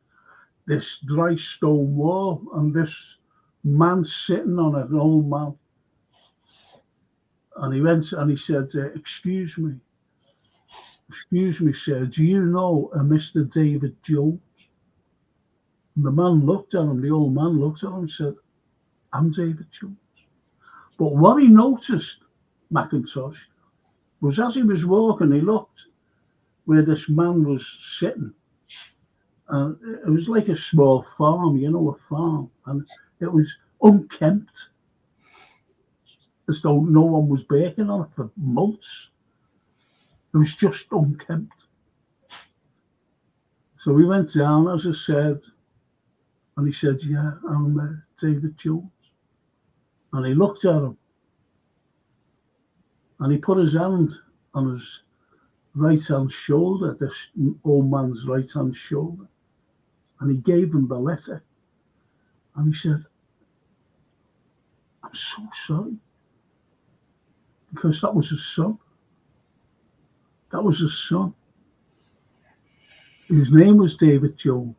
[SPEAKER 3] this dry stone wall and this man sitting on it, an old man. And he went and he said, excuse me, sir, do you know a Mr. David Jones? And the man looked at him, the old man looked at him and said, I'm David Jones. But what he noticed, McIntosh, was as he was walking, he looked where this man was sitting. And it was like a small farm, a farm. And it was unkempt, as though no one was baking on it for months. It was just unkempt. So we went down, as I said, and he said, yeah, I'm David Jones. And he looked at him. And he put his hand on his right-hand shoulder, this old man's right-hand shoulder. And he gave him the letter. And he said, I'm so sorry. Because that was his son. That was his son. His name was David Jones.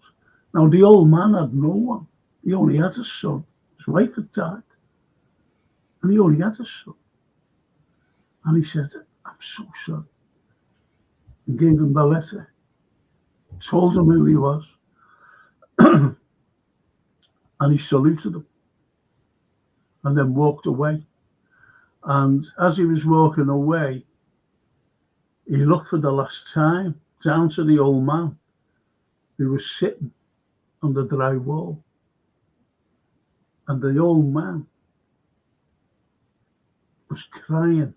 [SPEAKER 3] Now, the old man had no one. He only had a son. His wife had died. And he only had a son. And he said, I'm so sorry. And gave him the letter. Told him who he was. And he saluted him. And then walked away. And as he was walking away, he looked for the last time down to the old man who was sitting on the dry wall. And the old man was crying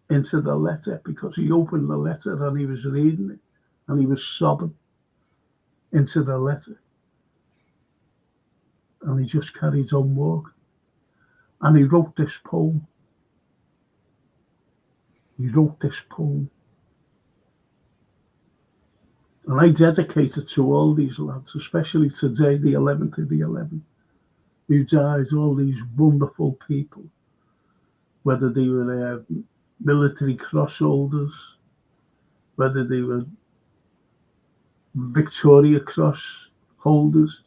[SPEAKER 3] into the letter because he opened the letter and he was reading it and he was sobbing into the letter. And he just carried on walking. And he wrote this poem. He wrote this poem. And I dedicate it to all these lads, especially today, the 11th of the 11th, who died, all these wonderful people, whether they were military cross holders, whether they were Victoria Cross holders,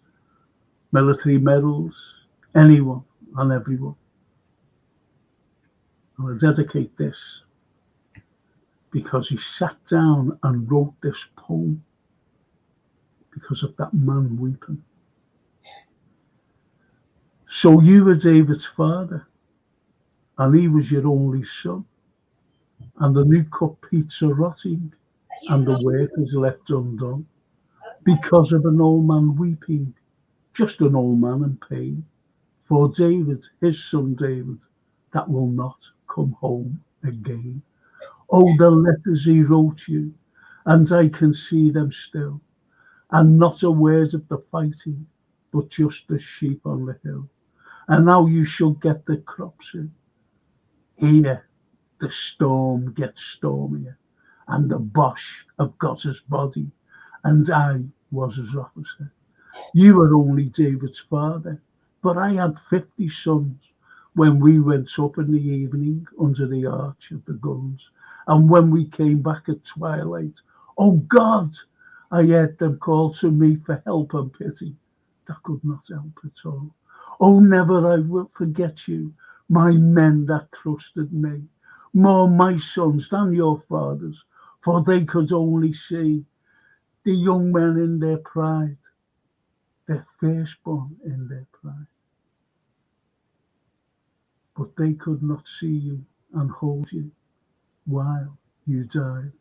[SPEAKER 3] military medals, anyone and everyone. And I dedicate this because he sat down and wrote this poem because of that man weeping. So you were David's father, and he was your only son, and the new cup pizza rotting, and the work is left undone because of an old man weeping, just an old man in pain, for David, his son David, that will not come home again. Oh, the letters he wrote you, and I can see them still, and not a word of the fighting, but just the sheep on the hill. And now you shall get the crops in. Here, the storm gets stormier, and the Boche have got his body, and I was his officer. You were only David's father, but I had 50 sons when we went up in the evening under the arch of the guns. And when we came back at twilight, oh God, I heard them call to me for help and pity. That could not help at all. Oh, never I will forget you, my men that trusted me, more my sons than your fathers, for they could only see the young men in their pride, their firstborn in their pride. But they could not see you and hold you while you died.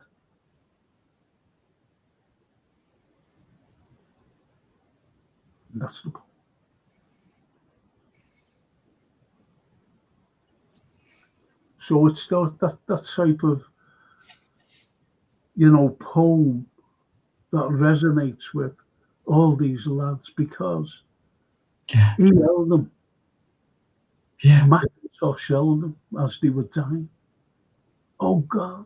[SPEAKER 3] And that's the point. So it's that type of, poem that resonates with all these lads because he held them.
[SPEAKER 4] Yeah.
[SPEAKER 3] Macintosh held them as they were dying. Oh God,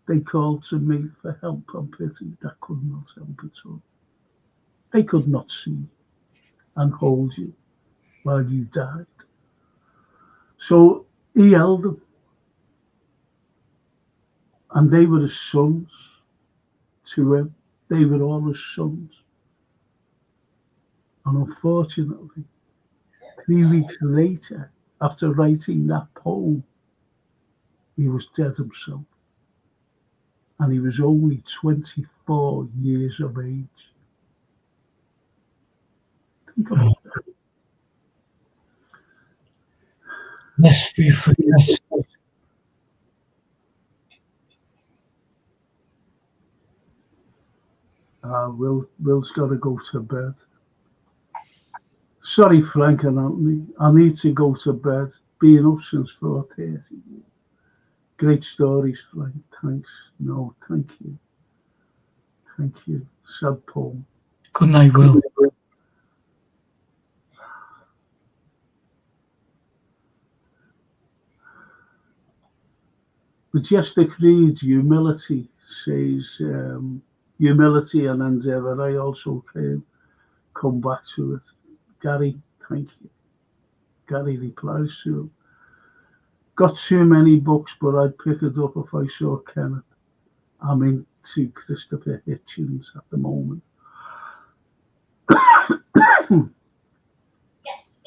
[SPEAKER 3] they called to me for help and pity that could not help at all. They could not see and hold you while you died. So he held them, and they were his sons to him. They were all his sons. And unfortunately, 3 weeks later, after writing that poem, he was dead himself. And he was only 24 years of age. Think about that.
[SPEAKER 4] Lest we forget.
[SPEAKER 3] Will's got to go to bed. Sorry, Frank and Anthony. I need to go to bed. Been up since 4:30. Great stories, Frank. Thanks. No, thank you. Thank you. Sad poem.
[SPEAKER 4] Good night, Will.
[SPEAKER 3] Majestic reads humility, says humility and endeavour. I also come back to it. Gary, thank you. Gary replies to him. Got too many books, but I'd pick it up if I saw Kenneth. I'm into Christopher Hitchens at the moment.
[SPEAKER 6] Yes.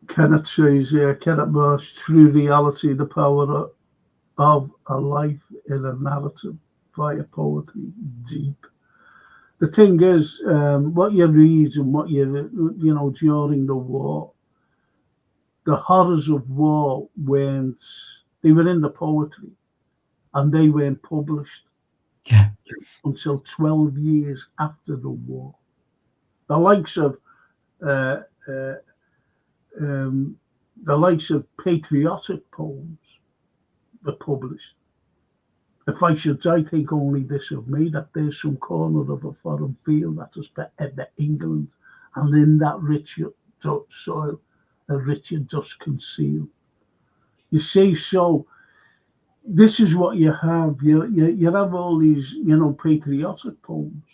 [SPEAKER 3] Kenneth says, Kenneth Marsh, true reality, the power of a life in a narrative via poetry, deep. The thing is, what you read and what during the war, the horrors of war they were in the poetry and they weren't published until 12 years after the war. The likes of patriotic poems were published. If I should, I think only this of me, that there's some corner of a foreign field that is forever England, and in that richer soil, a richer dust concealed. You see, so this is what you have. You have all these, patriotic poems.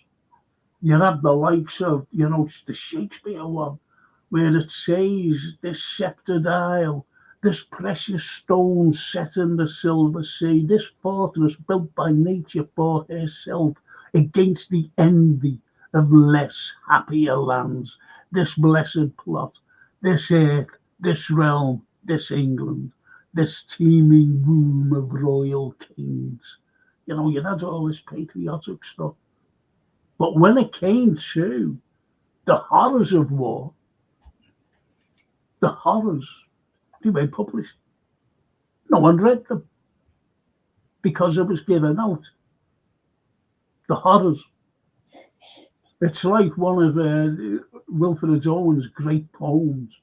[SPEAKER 3] You have the likes of, the Shakespeare one, where it says, this sceptred isle, this precious stone set in the silver sea, this fortress built by nature for herself against the envy of less happier lands, this blessed plot, this earth, this realm, this England, this teeming womb of royal kings. You had all this patriotic stuff. But when it came to the horrors of war, they weren't published. No one read them because it was given out. The horrors. It's like one of Wilfred Owen's great poems,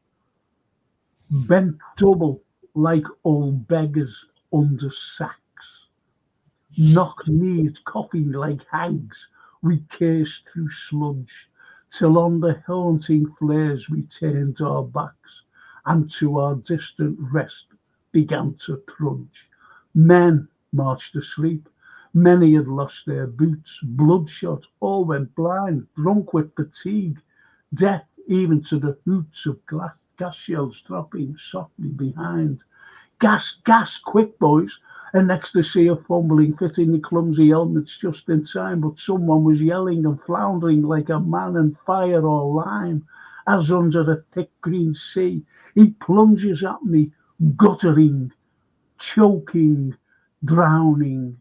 [SPEAKER 3] bent double like old beggars under sacks, knock-kneed, coughing like hags, we cursed through sludge, till on the haunting flares we turned our backs, and to our distant rest began to trudge. Men marched asleep, many had lost their boots, bloodshot, all went blind, drunk with fatigue, deaf even to the hoots of gas shells dropping softly behind. Gas, gas, quick boys, an ecstasy of fumbling, fitting the clumsy helmets just in time, but someone was yelling and floundering like a man in fire or lime, as under a thick green sea, he plunges at me, guttering, choking, drowning.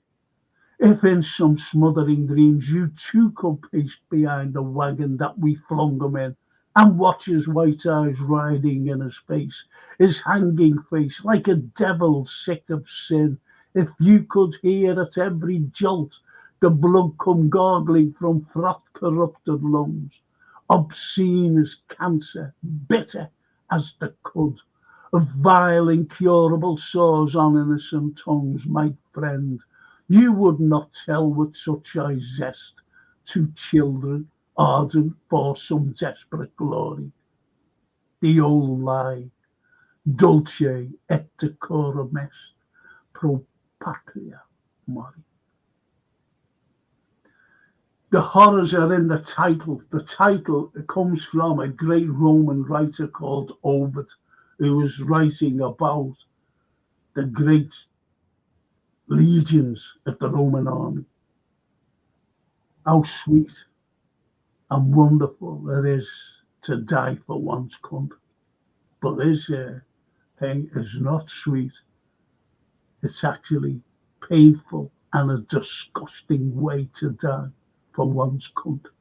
[SPEAKER 3] If in some smothering dreams you too could pace behind the wagon that we flung him in, and watches white eyes riding in his face, his hanging face like a devil sick of sin. If you could hear at every jolt the blood come gargling from froth corrupted lungs, obscene as cancer, bitter as the cud of vile incurable sores on innocent tongues, my friend, you would not tell with such a zest to children ardent for some desperate glory. The old lie, dulce et decorum est, pro patria mori. The horrors are in the title. The title comes from a great Roman writer called Ovid, who was writing about the great legions of the Roman army. How sweet and wonderful it is to die for one's country. But this thing is not sweet. It's actually painful and a disgusting way to die for one's country.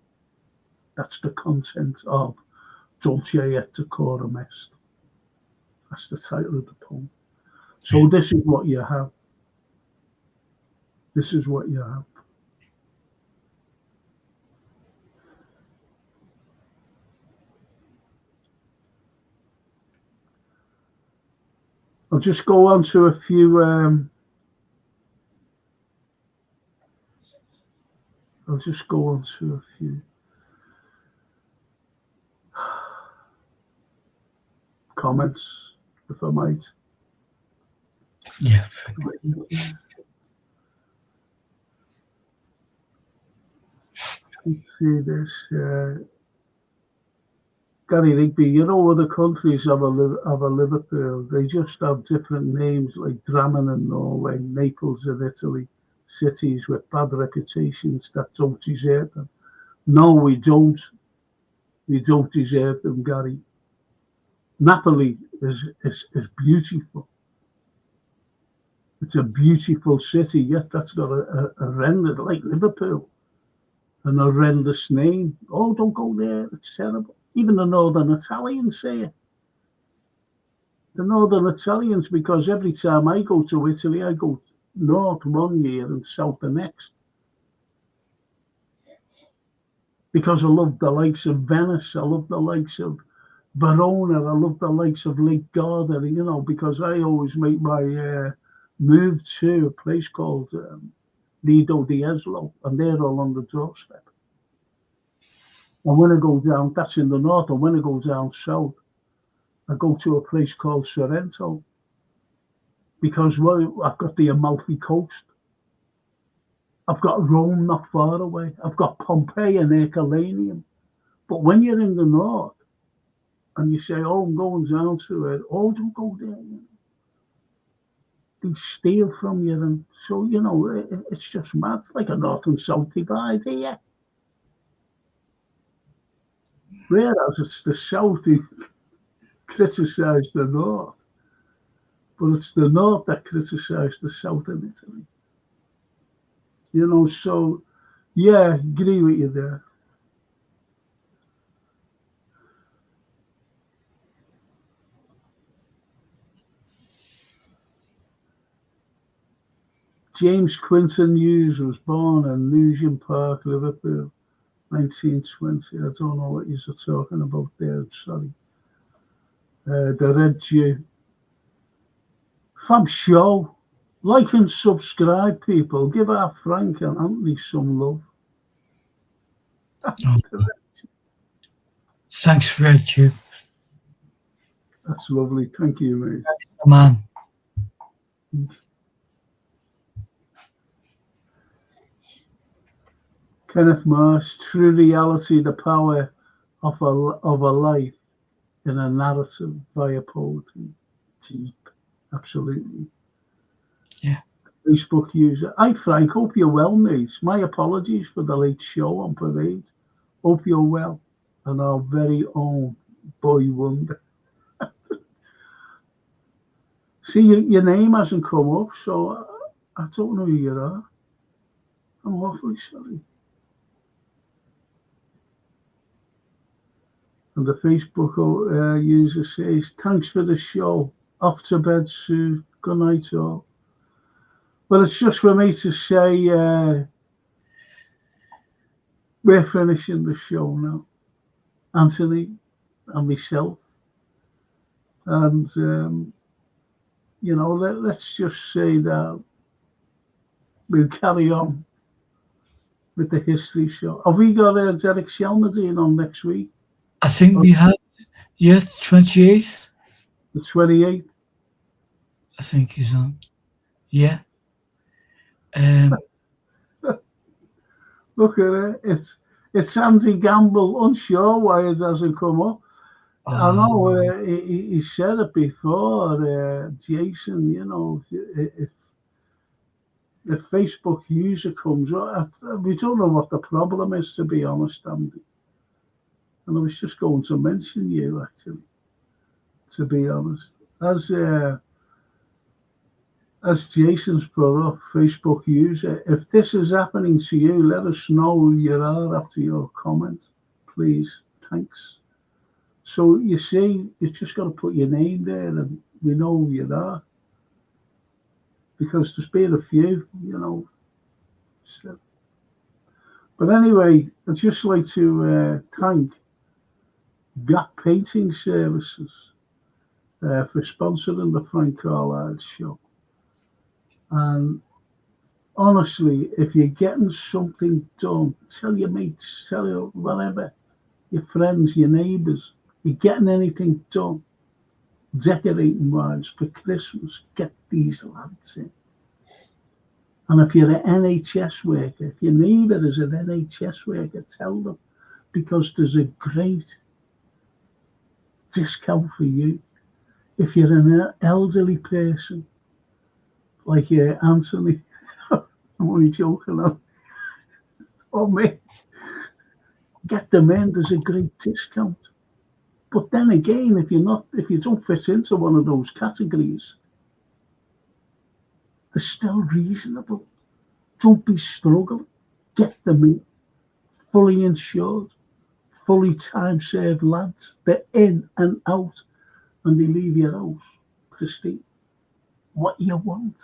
[SPEAKER 3] That's the content of Dulce et Decorum Est. That's the title of the poem. So this is what you have. This is what you have. I'll just go on to a few comments, if I might.
[SPEAKER 4] Yeah.
[SPEAKER 3] Let's see this. Gary Rigby, you know, other countries have a Liverpool. They just have different names, like Drammen in Norway, Naples in Italy, cities with bad reputations that don't deserve them. No, we don't. We don't deserve them, Gary. Napoli is beautiful. It's a beautiful city, yet that's got a horrendous, like Liverpool, an horrendous name. Oh, don't go there, it's terrible. Even the Northern Italians say it. The Northern Italians, because every time I go to Italy, I go north one year and south the next. Because I love the likes of Venice, I love the likes of Verona, I love the likes of Lake Garda, you know, because I always make my move to a place called Lido di Eslo, and they're all on the doorstep. And when I go down, that's in the north, and when I go down south, I go to a place called Sorrento, because I've got the Amalfi Coast. I've got Rome not far away. I've got Pompeii and Herculaneum. But when you're in the north, and you say, oh, I'm going down to it, oh, don't go there. You know. They steal from you. And so, you know, it's just mad. It's like a north and south divide here. Whereas it's the south who criticise the north. But it's the north that criticise the south in Italy. You know, so, yeah, agree with you there. James Quinton Hughes was born in Nugent Park, Liverpool, 1920. I don't know what you're talking about there, sorry. The Red Jew. Fab Show. Like and subscribe, people. Give our Frank and Anthony some love.
[SPEAKER 4] Thanks, Red Jew.
[SPEAKER 3] That's lovely. Thank you, mate.
[SPEAKER 4] Man.
[SPEAKER 3] Kenneth Marsh, true reality, the power of a life in a narrative via poetry. Deep, absolutely.
[SPEAKER 4] Yeah.
[SPEAKER 3] Facebook user. Hi, Frank. Hope you're well, mate. My apologies for the late show on Parade. Hope you're well. And our very own Boy Wonder. See, your name hasn't come up, so I don't know who you are. I'm awfully sorry. And the Facebook user says, thanks for the show. Off to bed soon. Good night all. Well, it's just for me to say we're finishing the show now. Anthony and myself. And, let's just say that we'll carry on with the history show. Have we got Derek Shelmerdine on next week?
[SPEAKER 4] I think we have, yes, 28th.
[SPEAKER 3] The 28th?
[SPEAKER 4] I think he's on. Yeah.
[SPEAKER 3] Look at it. It's Andy Gamble, unsure why it hasn't come up. I know he said it before, Jason, if Facebook user comes up, we don't know what the problem is, to be honest, Andy. And I was just going to mention you, actually, to be honest. As Jason's put up, Facebook user, if this is happening to you, let us know who you are after your comment, please. Thanks. So you see, you've just got to put your name there and we know who you are. Because there's been a few, So. But anyway, I'd just like to thank Gap Painting Services for sponsoring the Frank Carlyle Show. And honestly, if you're getting something done, tell your mates, tell your whatever, your friends, your neighbours, you're getting anything done, decorating wise for Christmas, get these lads in. And if you're an NHS worker, if your neighbour is an NHS worker, tell them, because there's a great discount for you. If you're an elderly person, like Anthony, I'm only joking, or me, get them in, there's a great discount. But then again, if you don't fit into one of those categories, they're still reasonable. Don't be struggling. Get them in, fully insured, fully time-served lads. They're in and out, and they leave your house pristine. What you want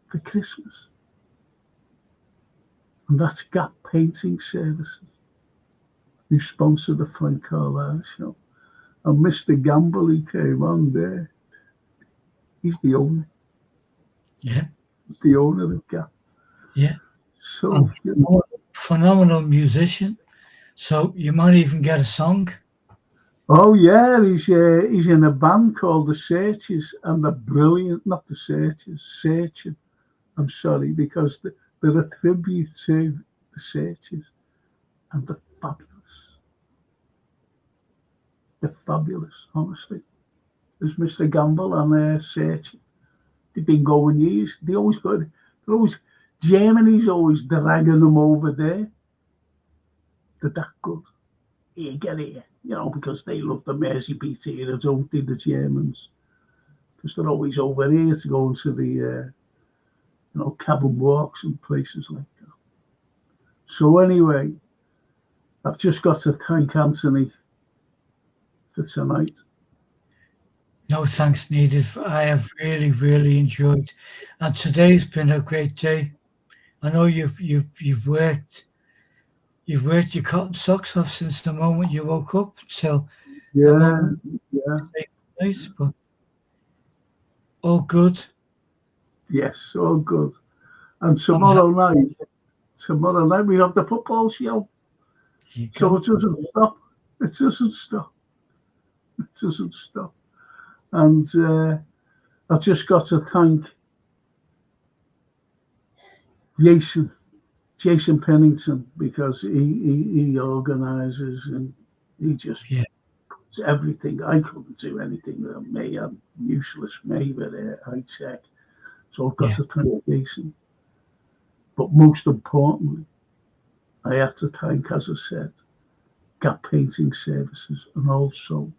[SPEAKER 3] for Christmas. And that's Gap Painting Services, who sponsor the Frank Carlyle Show. And Mr. Gamble, he came on there. He's the owner.
[SPEAKER 4] Yeah.
[SPEAKER 3] He's the owner of Gap.
[SPEAKER 4] Yeah.
[SPEAKER 3] So
[SPEAKER 4] phenomenal musician. So you might even get a song.
[SPEAKER 3] Oh yeah, he's in a band called The Searchers, and they're brilliant. Not The Searchers, Searching. I'm sorry, because they're a tribute to The Searchers, and they're fabulous. They're fabulous, honestly. There's Mr. Gamble and Searching. They've been going years. Germany's always dragging them over there. They're that good. Here, get here. Because they love the Merseybeat era, don't they, the Germans? Because they're always over here to go into the, cabin walks and places like that. So anyway, I've just got to thank Anthony for tonight.
[SPEAKER 4] No thanks needed. I have really, really enjoyed, and today's been a great day. I know you've worked your cotton socks off since the moment you woke up till
[SPEAKER 3] yeah.
[SPEAKER 4] Nice, but all good.
[SPEAKER 3] Yes, all good. And tomorrow night we have the football show. So it doesn't stop. It doesn't stop. And I've just got to thank Jason Pennington, because he organises and he just puts everything. I couldn't do anything with me. I'm useless, me, with high tech. So I've got to thank Jason. But most importantly, I have to thank, as I said, Gap Painting Services, and also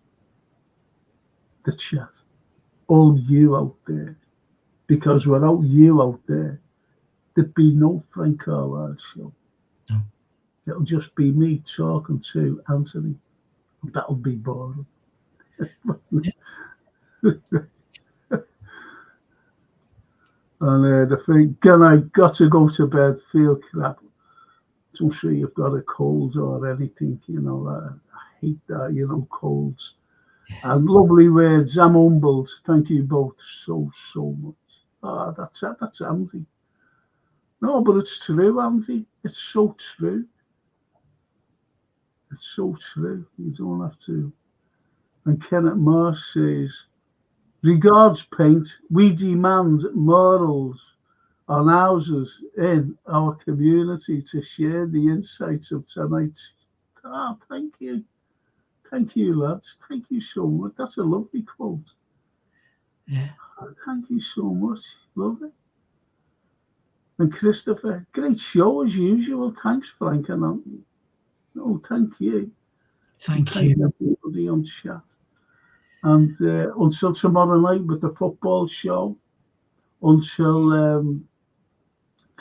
[SPEAKER 3] the chat. All you out there. Because without you out there, there'd be no Frank Carlyle Show. No. It'll just be me talking to Anthony That'll be boring. And the thing, again, I got to go to bed, feel crap. Don't say you've got a cold or anything, you know. I hate that, you know, colds. And lovely words. I'm humbled. Thank you both so much. Ah, that's Andy. No, but it's true, Andy. It's so true. It's so true. You don't have to. And Kenneth Marsh says, regards, Paint, we demand morals on houses in our community to share the insights of tonight. Ah, thank you. Thank you, lads. Thank you so much. That's a lovely quote.
[SPEAKER 4] Yeah.
[SPEAKER 3] Thank you so much. Lovely. And Christopher, great show as usual. Thanks, Frank and Anthony. No, thank you.
[SPEAKER 4] Thank you.
[SPEAKER 3] Everybody on chat. And until tomorrow night with the football show, until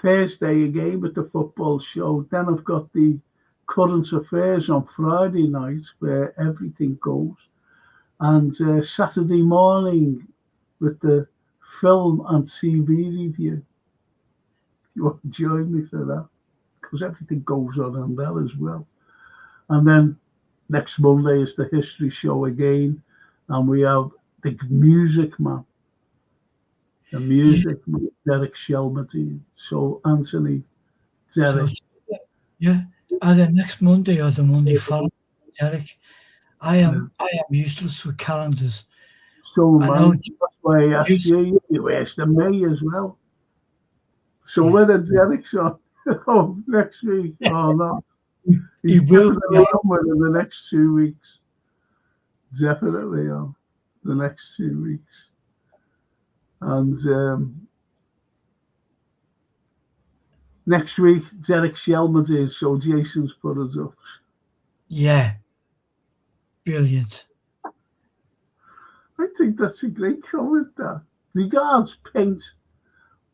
[SPEAKER 3] Thursday again with the football show. Then I've got the current affairs on Friday night where everything goes. And Saturday morning with the film and TV review. You want to join me for that? Because everything goes on that as well. And then next Monday is the history show again. And we have the music man. The music man, Derek Shelmerdine. So Anthony, Derek.
[SPEAKER 4] So, yeah, either next Monday or the Monday following, Derek. I am useless with calendars.
[SPEAKER 3] So man, that's why I asked you. You asked me as well. So whether Derek's on next week or not, he's definitely on within the next 2 weeks. Definitely on the next 2 weeks. And next week, Derek Shelmerdine, so Jason's put us up. Yeah.
[SPEAKER 4] Brilliant.
[SPEAKER 3] I think that's a great comment, that. Regards, Paint.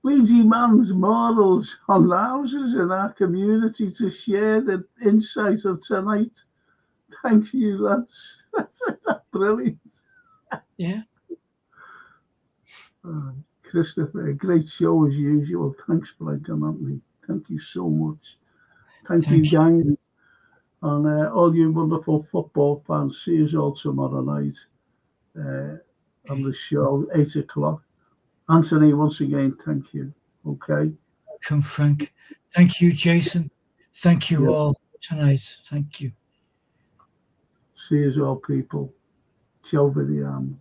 [SPEAKER 3] We demand morals on houses in our community to share the insight of tonight. Thank you, lads. That's brilliant.
[SPEAKER 4] Yeah.
[SPEAKER 3] Christopher, great show as usual. Thanks, Frank and Anthony. Thank you so much. Thank you, gang. And all you wonderful football fans, see us all tomorrow night on the show, 8 o'clock. Anthony, once again, thank you. Okay.
[SPEAKER 4] Welcome, Frank. Thank you, Jason. Thank you all tonight. Thank you.
[SPEAKER 3] See us all, people. Ciao, vediamo.